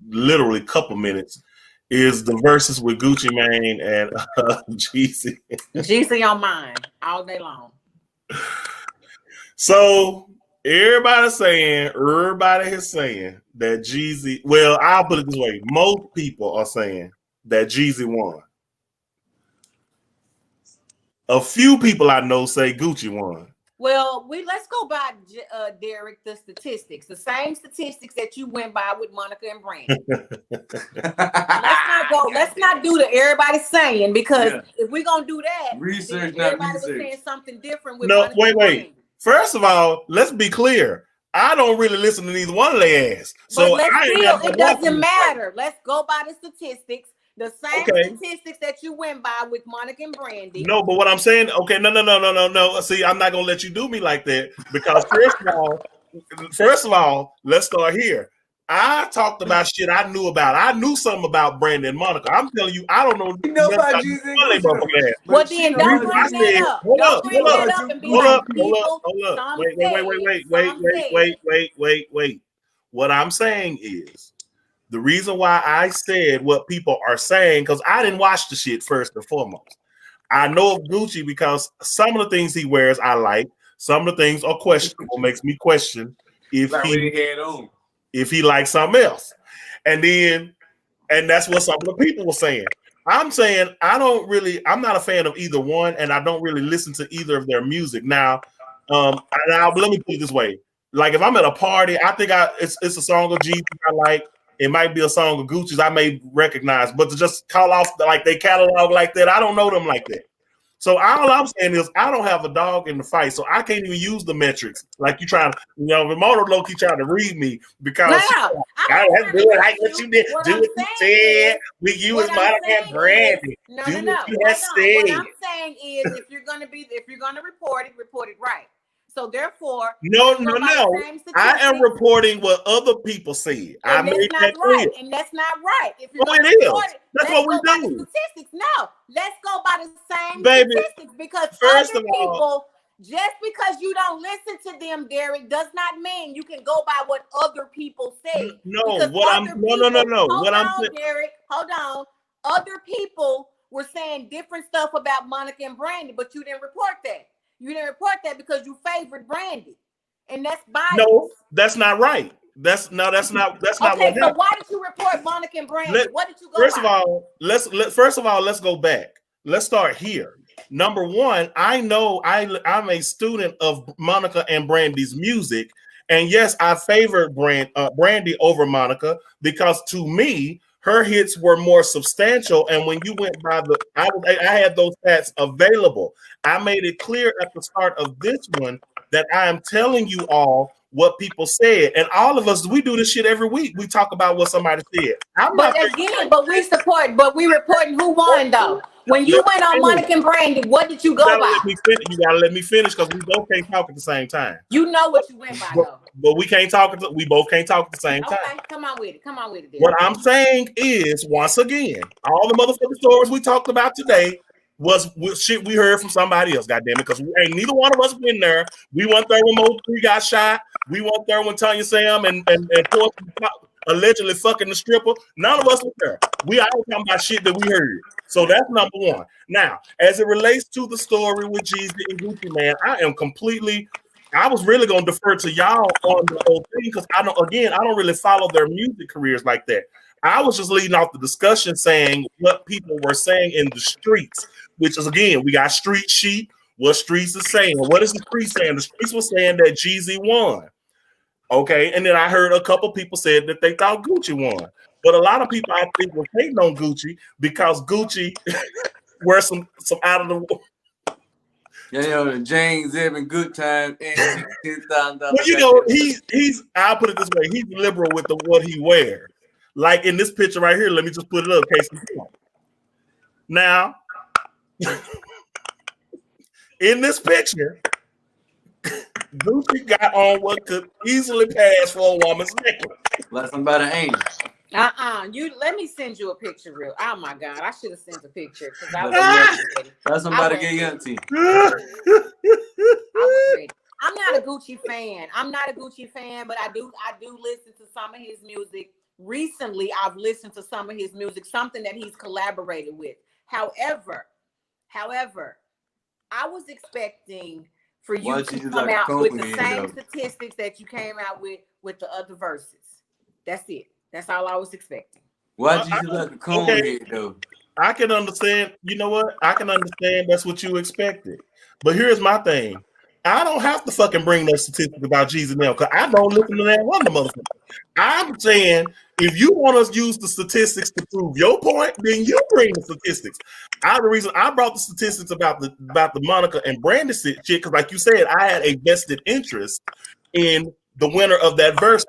literally couple minutes. Is the verses with Gucci Mane and Jeezy. Jeezy on mine all day long. So everybody is saying that Jeezy. Well, I'll put it this way: most people are saying that Jeezy won. A few people I know say Gucci won. Well, let's go by Derek, the statistics, the same statistics that you went by with Monica and Brandy. Let's not do the everybody saying, because if we're gonna do that, research, everybody was saying something different with Monica and Brandy. First of all, let's be clear. I don't really listen to neither one of their ass. So it doesn't matter. Let's go by the statistics. The same statistics that you went by with Monica and Brandy. No, but what I'm saying, no. See, I'm not gonna let you do me like that, because first of all, let's start here. I talked about shit I knew about. I knew something about Brandy and Monica. I'm telling you, I don't know. You know about Jeezy. Well, then don't bring that up. Don't bring that up and be like, people. Wait. What I'm saying is, the reason why I said what people are saying, because I didn't watch the shit first and foremost. I know of Gucci because some of the things he wears I like. Some of the things are questionable, makes me question if he likes something else. And that's what some of the people were saying. I'm saying I'm not a fan of either one, and I don't really listen to either of their music. Now let me put it this way. Like if I'm at a party, I think it's a song of Jeezy I like. It might be a song of Gucci's I may recognize, but to just call off like they catalog like that, I don't know them like that. So all I'm saying is I don't have a dog in the fight, so I can't even use the metrics like you trying to, Remoto low-key trying to read me because I do it like what you did, do what you said. We use Monica and Brandy. No. What I'm saying is if you're gonna report it right. So therefore, no. I am reporting what other people said. And that's not right. And that's not right. If you're going to report it, that's what we do. Statistics. No, let's go by the same statistics, because first other people Just because you don't listen to them, Derek, does not mean you can go by what other people say. No, because what I'm no. What I'm saying, Derek, hold on. Other people were saying different stuff about Monica and Brandy, but you didn't report that. You didn't report that because you favored Brandy, and that's biased. No, that's not right. That's not okay, what so happened. why did you report Monica and Brandy? What did you go First by? of all, let's go back. Let's start here. Number one, I know I'm a student of Monica and Brandy's music, and yes, I favored Brandy over Monica because to me, her hits were more substantial. And when you went by I had those stats available. I made it clear at the start of this one that I am telling you all what people said, and all of us, we do this shit every week. We talk about what somebody said. But we reporting who won though. When you went on Monica and Brandy, what did you go by? You gotta let me finish because we both can't talk at the same time. You know what you went by though. But we can't talk. We both can't talk at the same time. Okay, come on with it. Derek. What I'm saying is, once again, all the motherfucking stories we talked about today was shit we heard from somebody else. Goddamn it, because we ain't neither one of us been there. We weren't there when Mo3 got shot. We weren't there when Tanya Sam and allegedly fucking the stripper. None of us were there. We all talking about shit that we heard. So that's number one. Now, as it relates to the story with Jeezy and Gucci Mane, I was really gonna defer to y'all on the whole thing because I don't really follow their music careers like that. I was just leading off the discussion saying what people were saying in the streets, which is again, we got street sheet. What streets is saying? What is the street saying? The streets were saying that Jeezy won. Okay, and then I heard a couple people said that they thought Gucci won. But a lot of people I think were hating on Gucci because Gucci wears some out of the the James Evan good time and $10,000. Well, he's I'll put it this way, he's liberal with what he wears. Like in this picture right here, let me just put it up in case you want. Now, in this picture, Gucci got on what could easily pass for a woman's necklace. Like somebody ain't. You let me send you a picture, real. Oh my God, I should have sent a picture because I was That's somebody get auntie. I was ready. I'm not a Gucci fan, but I do listen to some of his music. Recently, I've listened to some of his music, something that he's collaborated with. However, I was expecting for you to come out with the same statistics that you came out with the other verses. That's it. That's all I was expecting. Why did you like a cone head though? I can understand. You know what? I can understand that's what you expected. But here's my thing. I don't have to fucking bring no statistics about Jeezy now because I don't listen to that one motherfucker. I'm saying if you want to use the statistics to prove your point, then you bring the statistics. The reason I brought the statistics about the Monica and Brandy shit, because like you said, I had a vested interest in the winner of that verse.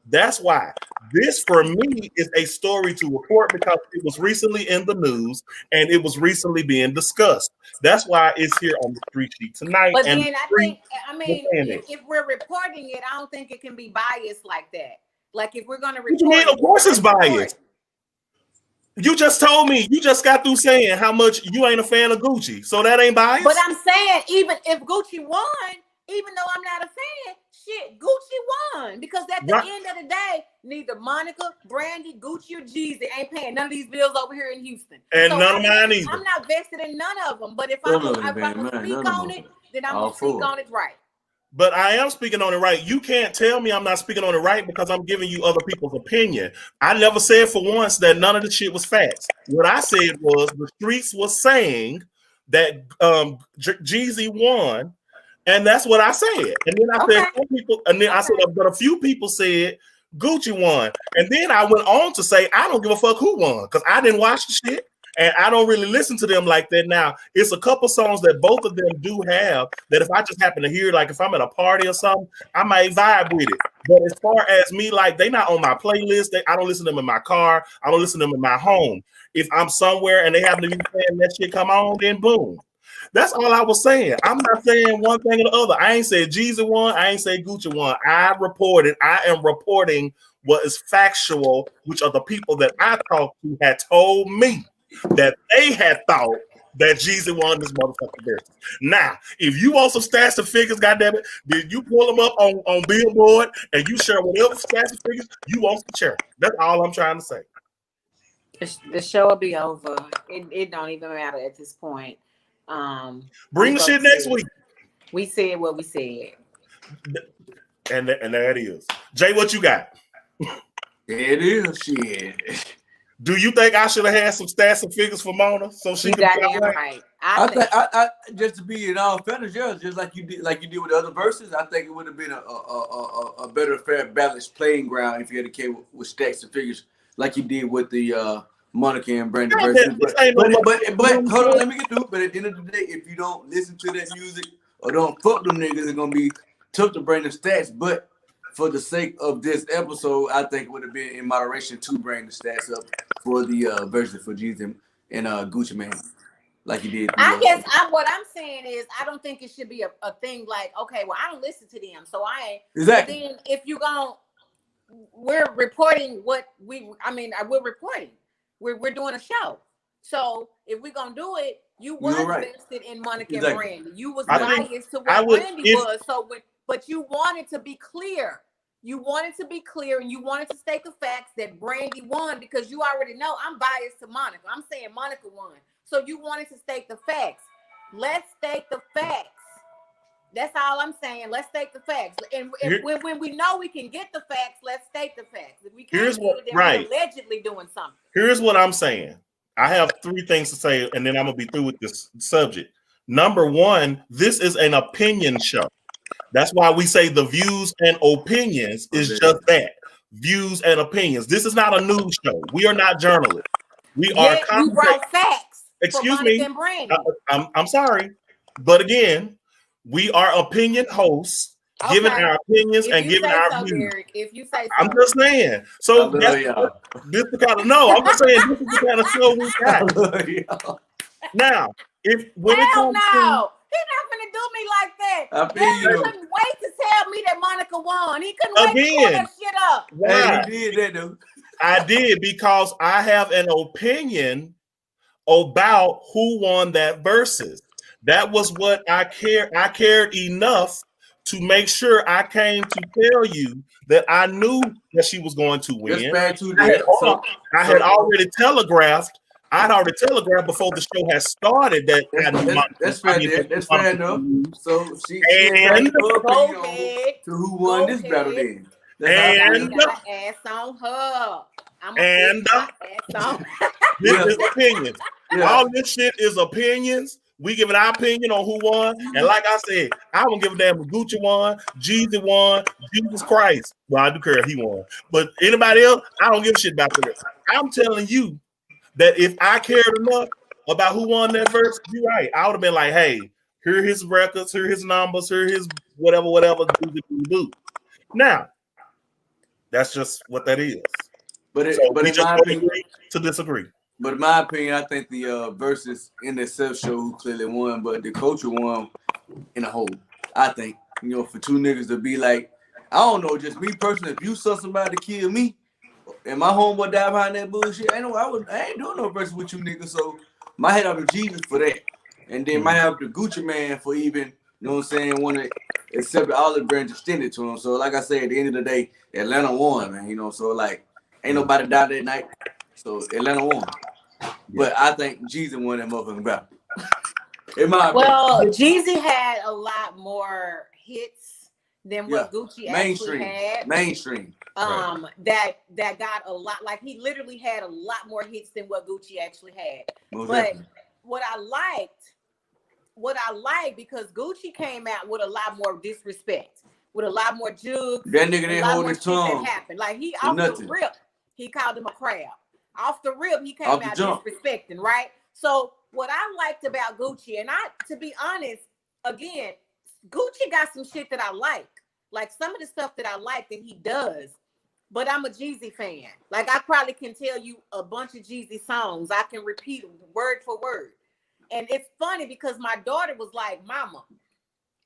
That's why this for me is a story to report because it was recently in the news and it was recently being discussed. That's why it's here on the street sheet tonight. But then if we're reporting it, I don't think it can be biased like that. Like if we're going to report, of course it's biased. You just told me, you just got through saying how much you ain't a fan of Gucci, so that ain't biased. But I'm saying even if Gucci won, even though I'm not a fan, shit, Gucci won because at the end of the day, neither Monica, Brandy, Gucci, or Jeezy ain't paying none of these bills over here in Houston. And so none of mine either. I'm not vested in none of them. But if I'm gonna speak on it, then I'm gonna speak on it right. But I am speaking on it right. You can't tell me I'm not speaking on it right because I'm giving you other people's opinion. I never said for once that none of the shit was facts. What I said was the streets was saying that Jeezy won. And that's what I said. And then I said some people, and then I said, but a few people said Gucci won. And then I went on to say, I don't give a fuck who won because I didn't watch the shit. And I don't really listen to them like that now. It's a couple songs that both of them do have that if I just happen to hear, like if I'm at a party or something, I might vibe with it. But as far as me, like they not on my playlist. I don't listen to them in my car. I don't listen to them in my home. If I'm somewhere and they happen to be playing that shit come on, then boom. That's all I was saying. I'm not saying one thing or the other. I ain't said Jeezy won. I ain't say Gucci won. I am reporting what is factual, which are the people that I talked to had told me that they had thought that Jeezy won this motherfucking verse. Now, if you want some stats and figures, goddammit, then you pull them up on Billboard and you share whatever stats and figures you want to share. That's all I'm trying to say. The show will be over. It don't even matter at this point. Bring the shit next week. We said what we said. And there it is. Jay, what you got? It is shit. Do you think I should have had some stats and figures for Mona so she could got damn right? I just to be in all fairness, yeah, just like you did with the other verses, I think it would have been a better, fair, balanced playing ground if you had came with stats and figures like you did with the Monica and Brandon verses. But hold on, let me get through. But at the end of the day, if you don't listen to that music or don't fuck them niggas, it's gonna be tough to bring the stats. But for the sake of this episode, I think it would have been in moderation to bring the stats up for the version for Jeezy and Gucci Mane, like you did. I guess what I'm saying is I don't think it should be a thing like, okay, well, I don't listen to them, so I ain't. Exactly. But then if you we're reporting we're reporting. We're doing a show. So if we're gonna do it, you was invested in Monica and Brandy. You was biased to what Brandy was. So but you wanted to be clear. You wanted to be clear and you wanted to state the facts that Brandy won because you already know I'm biased to Monica. I'm saying Monica won. So you wanted to state the facts. Let's state the facts. That's all I'm saying. Let's state the facts. And when we know we can get the facts, let's state the facts. If we can't get it, then we're allegedly doing something. Here's what I'm saying. I have 3 things to say, and then I'm going to be through with this subject. Number 1, this is an opinion show. That's why we say the views and opinions is just that. Views and opinions. This is not a news show. We are not journalists. We are you brought facts. Excuse me. I'm sorry. But again, we are opinion hosts, giving our opinions and giving our views. Derek, if you say so. I'm just saying. So this is the kind of I'm just saying this is the kind of show we got. Now, when it comes to he's not gonna do me like that. He couldn't wait to tell me that Monica won. He couldn't wait to pull that shit up. Why? He did that, though. I did because I have an opinion about who won that versus. That was what I cared. I cared enough to make sure I came to tell you that I knew that she was going to win. I had already telegraphed. I'd already telegraphed before the show had started that. That's fair. That's fair enough. So she and to who won this battle then. And ass on her. This is opinions. Yeah. All this shit is opinions. We giving our opinion on who won. And like I said, I don't give a damn if Gucci won, Jeezy won, Jesus Christ. Well, I do care if he won. But anybody else, I don't give a shit about this. I'm telling you that if I cared enough about who won that verse, you're right. I would have been like, hey, here are his records, here are his numbers, here are his whatever. Now, that's just what that is. But we just agree to disagree. But in my opinion, I think the verses in itself show who clearly won, but the culture won in a whole. I think, for 2 niggas to be like, I don't know, just me personally, if you saw somebody kill me and my homeboy died behind that bullshit, I ain't doing no verses with you niggas. So my head up to Jesus for that. And then my head up to Gucci Man for even, want to accept the olive branch extended to him. So like I said, at the end of the day, Atlanta won, man. So like, ain't nobody died that night. So Atlanta won. But I think Jeezy won that motherfucking battle. Jeezy had a lot more hits than what Gucci actually had. Mainstream. That got a lot. Like he literally had a lot more hits than what Gucci actually had. What I liked because Gucci came out with a lot more disrespect, with a lot more jugs. That nigga didn't hold his tongue. That happened. Like he off the rip, he called him a crab. Off the rip, he came out disrespecting, right? So what I liked about Gucci, and to be honest, again, Gucci got some shit that I like some of the stuff that I like that he does. But I'm a Jeezy fan. Like I probably can tell you a bunch of Jeezy songs. I can repeat word for word. And it's funny because my daughter was like, "Mama,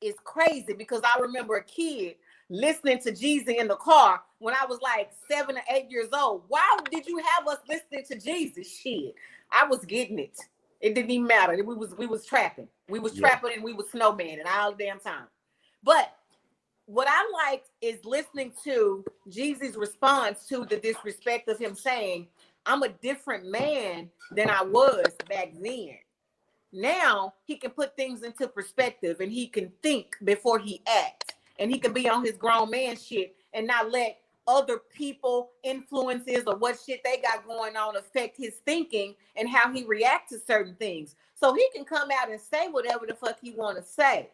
it's crazy," because I remember a kid listening to Jeezy in the car when I was like 7 or 8 years old. Why did you have us listening to Jeezy? Shit, I was getting it. It didn't even matter. We was trapping. We was trapping and we was snowmaning all the damn time. But what I liked is listening to Jeezy's response to the disrespect of him saying, I'm a different man than I was back then. Now he can put things into perspective and he can think before he acts. And he can be on his grown man shit and not let other people, influences, or what shit they got going on affect his thinking and how he reacts to certain things. So he can come out and say whatever the fuck he want to say.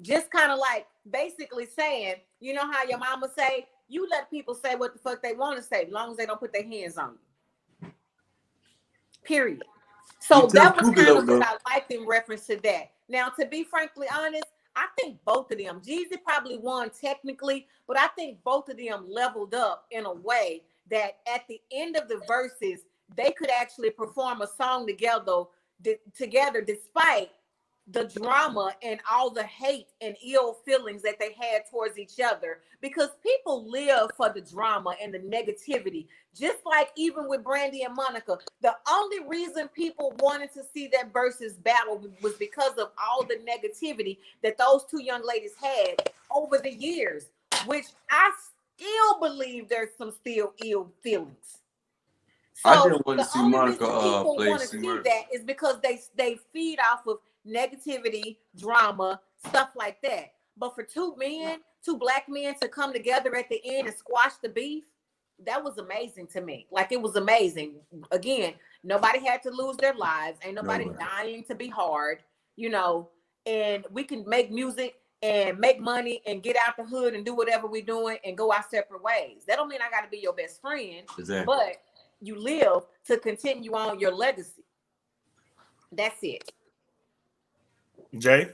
Just kind of like basically saying, you know how your mama say, you let people say what the fuck they want to say, as long as they don't put their hands on you. Period. So that was kind of what I liked in reference to that. Now, to be frankly honest, I think both of them, Jeezy probably won technically, but I think both of them leveled up in a way that at the end of the verses, they could actually perform a song together despite the drama and all the hate and ill feelings that they had towards each other, because people live for the drama and the negativity. Just like even with Brandy and Monica, the only reason people wanted to see that versus battle was because of all the negativity that those two young ladies had over the years, which I still believe there's some still ill feelings. So I didn't want to the see only Monica reason people play want to see that is because they feed off of negativity, drama, stuff like that. But for two black men to come together at the end and squash the beef, that was amazing to me. Like, it was amazing. Again, nobody had to lose their lives. Ain't nobody dying to be hard, you know, and we can make music and make money and get out the hood and do whatever we're doing and go our separate ways. That don't mean I got to be your best friend, but you live to continue on your legacy. That's it. Jay?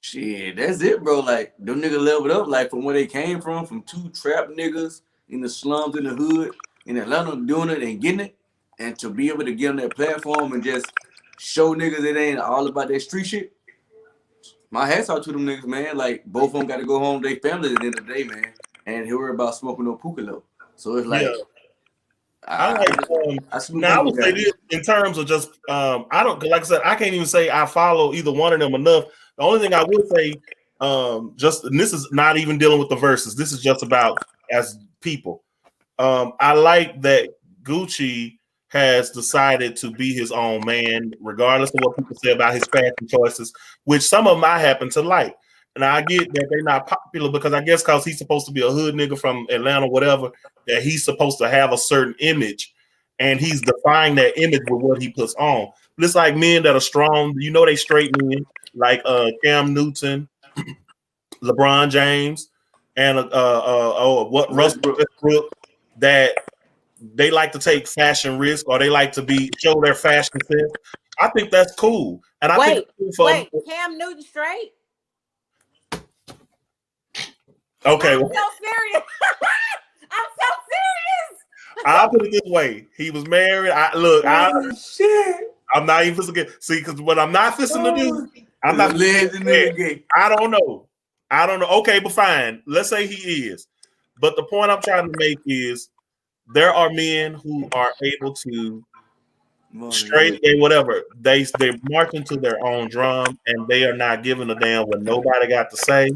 Shit, that's it, bro. Like, them niggas leveled up, like, from where they came from two trap niggas in the slums in the hood in Atlanta doing it and getting it, and to be able to get on that platform and just show niggas it ain't all about that street shit. My hats out to them niggas, man. Like, both of them got to go home to their family at the end of the day, man, and worry about smoking no Pukalo. So it's like, I would say this in terms of just I don't, like I said, I can't even say I follow either one of them enough. The only thing I would say, and this is not even dealing with the verses, this is just about as people. I like that Gucci has decided to be his own man, regardless of what people say about his fashion choices, which some of them I happen to like. And I get that they're not popular because I guess because he's supposed to be a hood nigga from Atlanta, whatever, that he's supposed to have a certain image, and he's defying that image with what he puts on. But it's like men that are strong, you know, they straight men like Cam Newton, LeBron James, and Russell Westbrook, that they like to take fashion risks or they like to show their fashion sense. I think that's cool. And I think Cam Newton straight. Okay. I'm so serious. I'm so serious. I'll put it this way: he was married. I'm not even looking. See, because what I'm not fixing to do, I'm not. I don't know. Okay, but fine. Let's say he is. But the point I'm trying to make is there are men who are able to straight whatever. They're marching to their own drum, and they are not giving a damn what nobody got to say.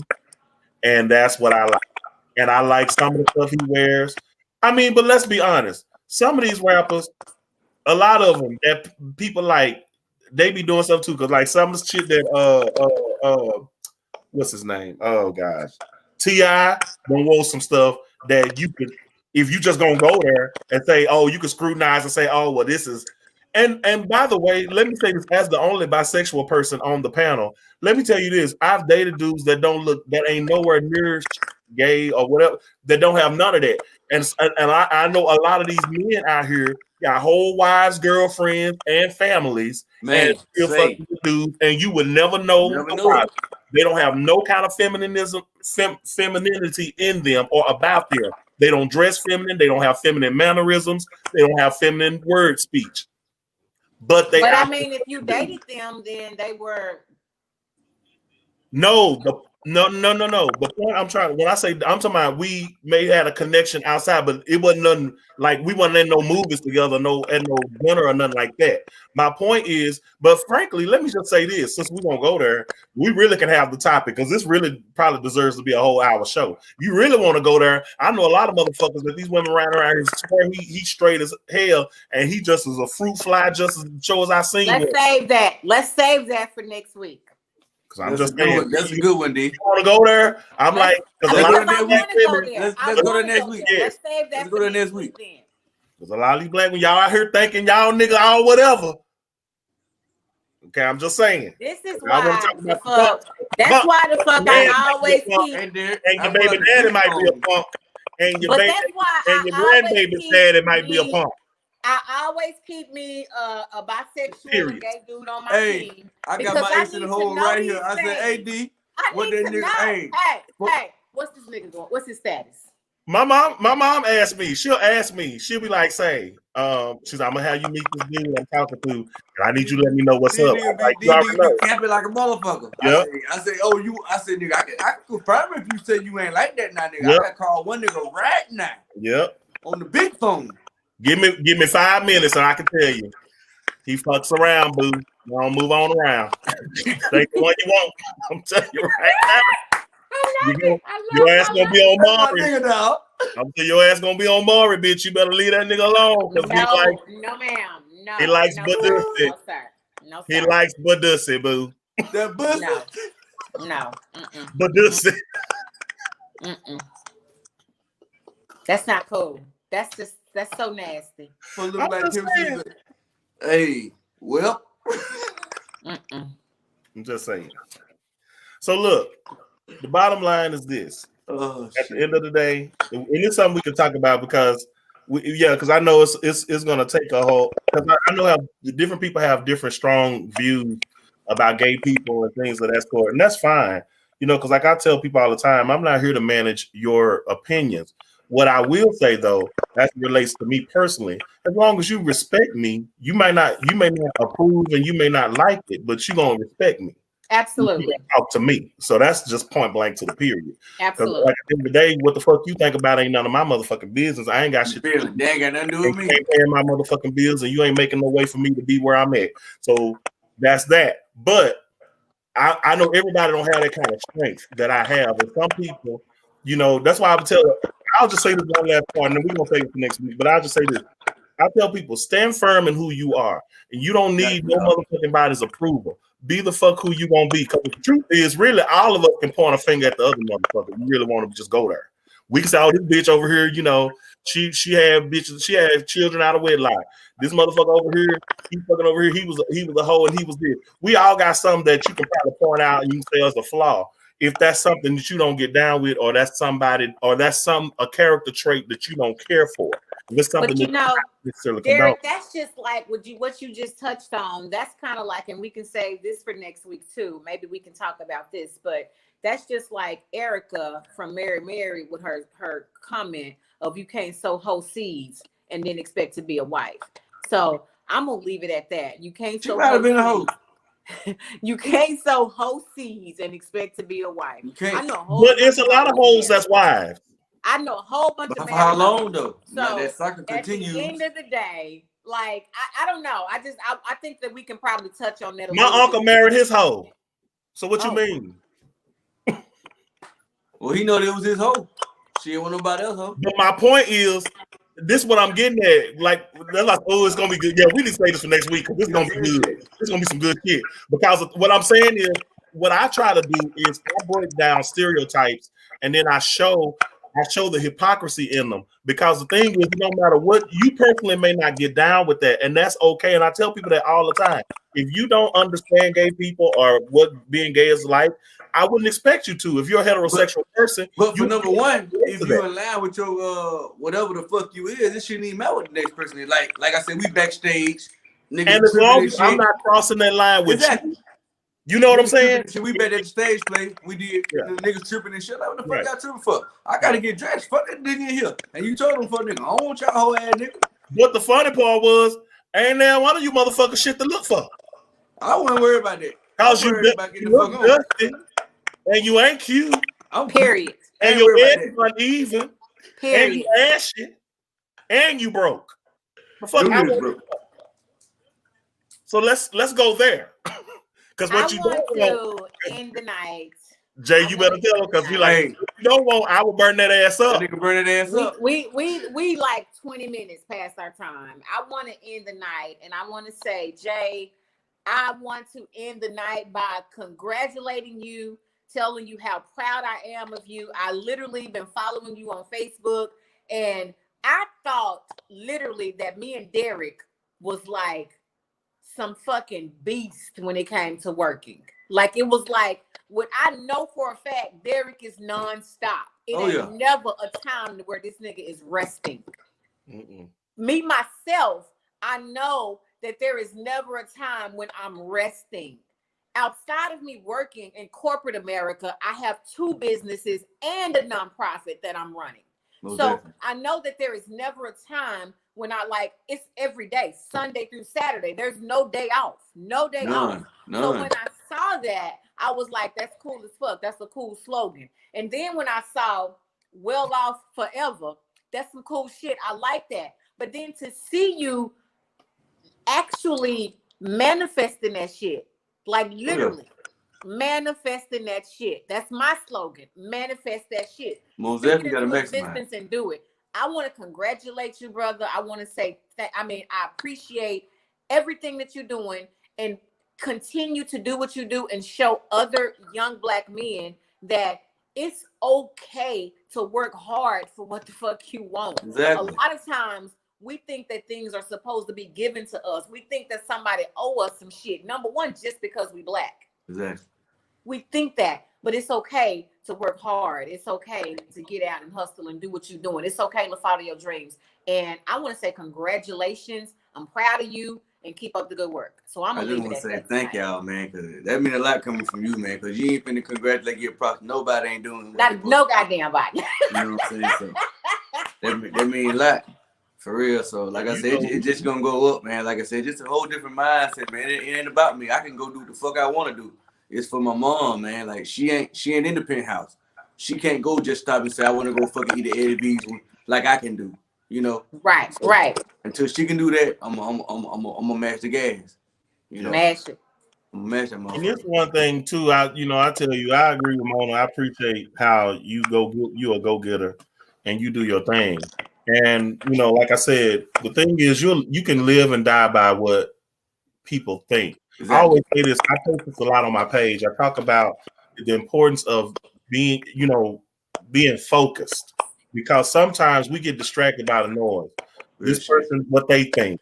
And that's what I like. And I like some of the stuff he wears. I mean, but let's be honest. Some of these rappers, a lot of them that people like, they be doing stuff too. Cause like some of the shit that what's his name? Oh gosh, T.I. done wore some stuff that you could, if you just gonna go there and say, oh, you could scrutinize and say, oh, well, this is. And by the way, let me say this as the only bisexual person on the panel. Let me tell you this: I've dated dudes that that ain't nowhere near gay or whatever, that don't have none of that. And I know a lot of these men out here got whole wives, girlfriends, and families, and still fucking dudes, and you would never know about it. They don't have no kind of femininity in them or about them. They don't dress feminine. They don't have feminine mannerisms. They don't have feminine word speech. But I mean, if you dated them, then they were. No, No. The point when I say I'm talking about, we may have had a connection outside, but it wasn't nothing like we wasn't in no movies together, no dinner or nothing like that. My point is, but frankly, let me just say this: since we gonna go there, we really can have the topic because this really probably deserves to be a whole hour show. You really want to go there? I know a lot of motherfuckers that these women around here swear he straight as hell, and he just is a fruit fly, just as sure as I seen. Let's save that. Let's save that for next week. I'm just saying, that's a good one, D. You want to go there? I'm like, let's go to the next week. Let's save that. Let's go to the next week. Because a lot of these black men, y'all out here thinking y'all nigga all whatever. Okay, I'm just saying. This is why the fuck. That's why the fuck I always keep. And your baby daddy might be a punk. And your baby and your grandbaby daddy might be a punk. I always keep me a bisexual gay dude on my team. I got my ace in the hole right here. I said, hey, D, what that nigga? Hey, what's this nigga doing? What's his status? My mom asked me. She'll ask me. She'll be like, "Say, she's like, I'm gonna have you meet this dude I'm talking to, and I need you to let me know what's up." Like, you already know. Camping like a motherfucker. Yep. I say, nigga, I can confirm if you say you ain't like that now, nigga. Yep. I gotta call one nigga right now. Yep. On the big phone. Give me 5 minutes and I can tell you. He fucks around, boo. Don't move on around. Take the one you want. I'm telling you right now. Your ass gonna be on Maury. I'm telling your ass gonna be on Maury, bitch. You better leave that nigga alone. No, ma'am. No. He likes Badussy. No, sir. No, sir. He likes Badussy, boo. That pussy. No. Badussy. That's not cool. That's so nasty. Hey, well. I'm just saying. So look, the bottom line is this. At the end of the day, and it's something we can talk about because I know it's gonna take a whole, because I know how different people have different strong views about gay people and things of that sort, and that's fine. Because like I tell people all the time, I'm not here to manage your opinions. What I will say though, that relates to me personally, as long as you respect me, you may not approve and you may not like it, but you're gonna respect me. Absolutely. Talk to me. So that's just point blank to the period. Absolutely. Like at the end of the day, what the fuck you think about ain't none of my motherfucking business. I ain't got shit. They ain't got nothing to do with me. You ain't paying my motherfucking bills and you ain't making no way for me to be where I'm at. So that's that. But I know everybody don't have that kind of strength that I have. And some people, that's why I would tell. I'll just say this one last part, and then we're gonna take it for next week. But I'll just say this: I tell people, stand firm in who you are, and you don't need no motherfucking body's approval. Be the fuck who you gonna be. Because the truth is, really, all of us can point a finger at the other motherfucker. We really want to just go there. We can say, "Oh, this bitch over here, she had bitches, she had children out of wedlock. This motherfucker over here, he fucking over here, he was a hoe and he was this." We all got something that you can probably point out and you can say as a flaw. If that's something that you don't get down with, or that's somebody, or that's a character trait that you don't care for. It's something Derek, that's just like what you just touched on. That's kind of like, and we can say this for next week too. Maybe we can talk about this, but that's just like Erica from Mary with her comment of you can't sow whole seeds and then expect to be a wife. So I'm gonna leave it at that. You can't sow. She might have been a hoe. You can't sow whole seeds and expect to be a wife. I know but it's a lot of hoes that's wives. I know a whole bunch of. For how long though? So that cycle continues. At the end of the day, like I don't know. I think that we can probably touch on that. My uncle married his hoe. So what you mean? Well, he know that was his hoe. She ain't want nobody else hoe. But my point is, this is what I'm getting at. Like, it's gonna be good. Yeah, we need to say this for next week because this is gonna be good. It's gonna be some good shit. Because what I'm saying is, what I try to do is I break down stereotypes and then I show the hypocrisy in them. Because the thing is, no matter what, you personally may not get down with that, and that's okay. And I tell people that all the time. If you don't understand gay people or what being gay is like, I wouldn't expect you to. If you're a heterosexual person, but for number one, if you're in line with your whatever the fuck you is, it shouldn't even matter what the next person is. Like I said, we backstage, niggas. And as long as I'm not crossing that line with you, you know what I'm saying? We bet at the stage play, we did the niggas tripping and shit. Like, what the fuck y'all tripping for? I gotta get dressed. Fuck that nigga in here. And you told him, fuck nigga, I don't want y'all whole ass nigga. But the funny part was, ain't now one of you motherfuckers shit to look for. I wasn't worried about that. Cause you look dusty. And you ain't cute. Period. And your head is uneven. Period. And you ashy. And you broke. The fuck I broke. So let's go there. Because what you want to end the night. Jay, you better tell him because we like, hey, you don't want, I will burn that ass up. That nigga burn that ass up. We like 20 minutes past our time. I want to end the night, and I want to say, Jay, I want to end the night by congratulating you, telling you how proud I am of you. I literally been following you on Facebook, and I thought literally that me and Derek was like some fucking beast when it came to working. Like, it was like, what I know for a fact, Derek is nonstop. It ain't never a time where this nigga is resting. Me, myself, I know that there is never a time when I'm resting. Outside of me working in corporate America, I have 2 businesses and a nonprofit that I'm running. Definitely. I know that there is never a time when it's every day, Sunday through Saturday. There's no day off, no day off. So when I saw that, I was like, that's cool as fuck. That's a cool slogan. And then when I saw well off forever, that's some cool shit. I like that. But then to see you actually manifesting that shit, like literally manifesting that shit. That's my slogan. Manifest that shit. Most definitely got to maximize and do it. I want to congratulate you, brother. I want to say that, I appreciate everything that you're doing, and continue to do what you do and show other young Black men that it's okay to work hard for what the fuck you want. Exactly. A lot of times we think that things are supposed to be given to us. We think that somebody owe us some shit. Number one, just because we Black. Exactly. We think that, but it's okay to work hard. It's okay to get out and hustle and do what you're doing. It's okay to follow your dreams. And I want to say congratulations. I'm proud of you, and keep up the good work. So I'm gonna leave it at that. I just want to say thank y'all, man, because that means a lot coming from you, man, because you ain't finna congratulate your props. Nobody ain't doing no goddamn body. You know what I'm saying? So that means a lot. For real. So like I said, it's just gonna go up, man. Like I said, just a whole different mindset, man. It ain't about me. I can go do the fuck I want to do. It's for my mom, man. Like she ain't in the penthouse. She can't go just stop and say, I want to go fucking eat the Eddie V's like I can do. You know? Right, so, right. Until she can do that, I'm gonna mash the gas. You know? Mash it. I'm gonna mash that motherfucker. And this one thing too, I tell you, I agree with Mona. I appreciate how you a go-getter and you do your thing. And like I said, the thing is you can live and die by what people think. Exactly. I always say this, I post this a lot on my page. I talk about the importance of being focused, because sometimes we get distracted by the noise. This person, what they think.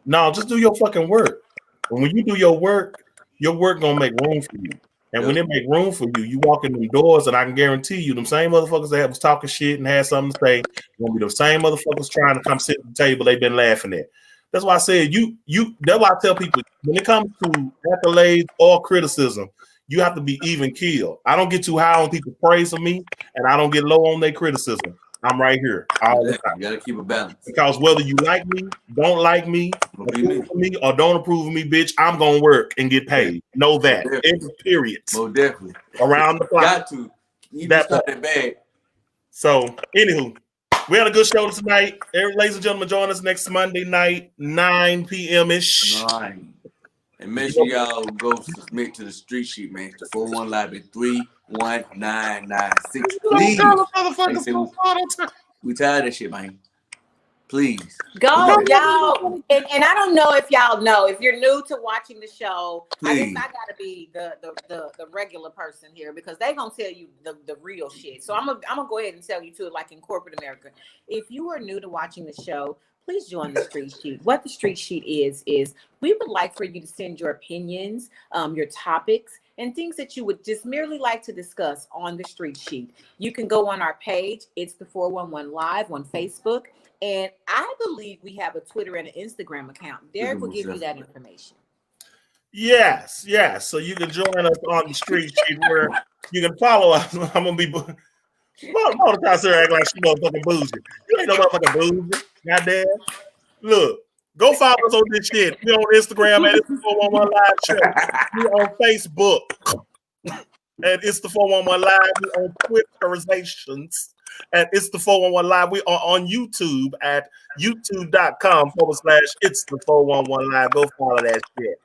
No, just do your fucking work. And when you do your work gonna make room for you. And when it make room for you, you walk in them doors, and I can guarantee you, them same motherfuckers that was talking shit and had something to say, gonna be the same motherfuckers trying to come sit at the table they've been laughing at. That's why I said that's why I tell people, when it comes to accolades or criticism, you have to be even keel. I don't get too high on people's praise of me, and I don't get low on their criticism. I'm right here all the time. You gotta keep a balance. Because whether you like me, don't like me, approve of me, or don't approve of me, bitch, I'm gonna work and get paid. Know that. Every period. Most definitely. Around the clock. Got to. You that bad. So, anywho, we had a good show tonight. Ladies and gentlemen, join us next Monday night, 9 p.m.-ish. 9. And make sure y'all go submit to the street sheet, man. The 41 Live at 31996. Please. We tired of that shit, man. Please. Go, y'all. And I don't know if y'all know. If you're new to watching the show, please. I gotta be the regular person here, because they gonna tell you the real shit. So I'm gonna go ahead and tell you too, like in corporate America. If you are new to watching the show, please join the street sheet. What the street sheet is we would like for you to send your opinions, your topics, and things that you would just merely like to discuss on the street sheet. You can go on our page. It's the 411 Live on Facebook. And I believe we have a Twitter and an Instagram account. Derek will give you that information. Yes. So you can join us on the street sheet where you can follow us. I'm going to be... Mona act like she motherfucking bougie. You ain't no motherfucking bougie. Goddamn. Look, go follow us on this shit. We on Instagram at 411 Live Show. We on Facebook. and it's the 411 Live. We're on Twitterizations. And it's the 411 Live. We are on YouTube at youtube.com/it's the 411 Live. Go follow that shit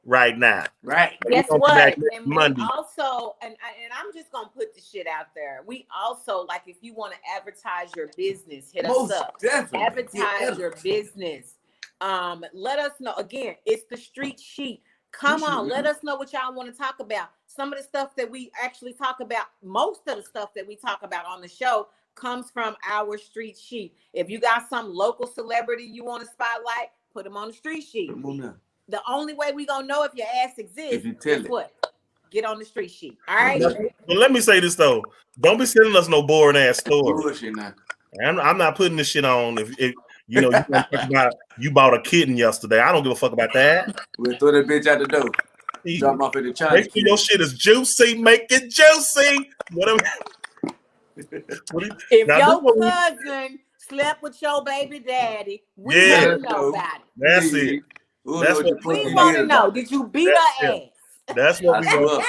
right now. Right. Guess what? And Monday. we also, and I'm just gonna put the shit out there. We also, like, if you want to advertise your business, hit us up. Definitely. Advertise your business. Let us know. Again, it's the Street Sheet. Come on, let us know what y'all want to talk about. Some of the stuff that we actually talk about, most of the stuff that we talk about on the show comes from our Street Sheet. If you got some local celebrity you want to spotlight, put them on the Street Sheet. The only way we gonna know if your ass exists if you tell is what? Get on the Street Sheet. All right. But let me say this though. Don't be sending us no boring ass stories. I'm not putting this shit on if you know you bought a kitten yesterday. I don't give a fuck about that. We'll throw that bitch out the door. Drop them off at the China. Make sure your shit is juicy. Make it juicy. Whatever. If your cousin slept with your baby daddy, we want to know about it. That's it. That's what we want to know. Did you beat her ass? That's what we want.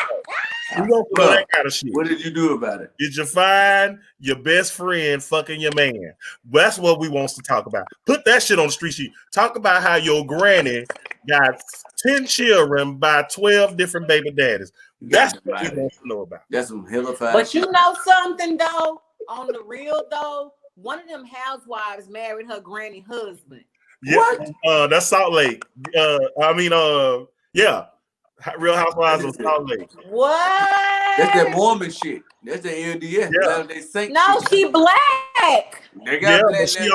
We gonna put that kind of shit. What did you do about it? Did you find your best friend fucking your man? That's what we want to talk about. Put that shit on the Street Sheet. Talk about how your granny got 10 children by 12 different baby daddies. That's what we want to know about. That's some hellified. But you know something though, on the real though, one of them housewives married her granny husband. Yeah, what? That's Salt Lake. Yeah. Real Housewives of Salt Lake. What? That's that Mormon shit. That's the LDS. Yeah. They Saint no, she black. They got black but she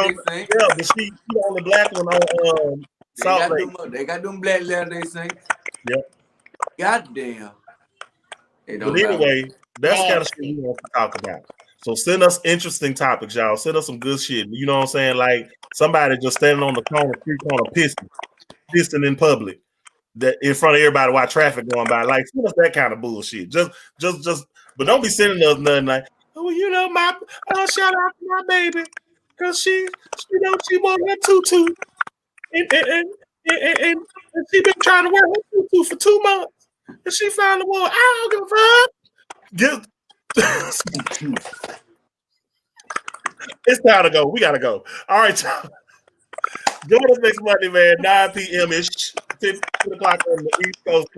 the only black one on Salt Lake. They got them black Latter-day Saints. Yep. Goddamn. But anyway, that's kind of shit we want to talk about. So send us interesting topics, y'all. Send us some good shit. You know what I'm saying? Like somebody just standing on the street corner pissing in public. That in front of everybody while traffic going by, like send us that kind of bullshit. Just, but don't be sending us nothing like, oh, you know, shout out to my baby, cause she wore her tutu, and she been trying to wear her tutu for 2 months, and she finally wore. I don't give a fuck. It's time to go. We gotta go. All right, y'all. Join us next Monday, man. 9 p.m. ish. 10 o'clock on the East Coast.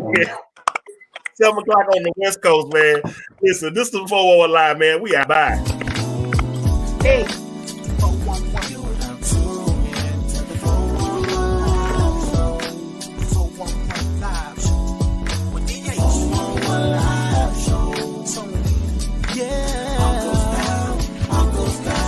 7 o'clock on the West Coast, man. Listen, this is the 411 Live, man. We out. Bye. Hey.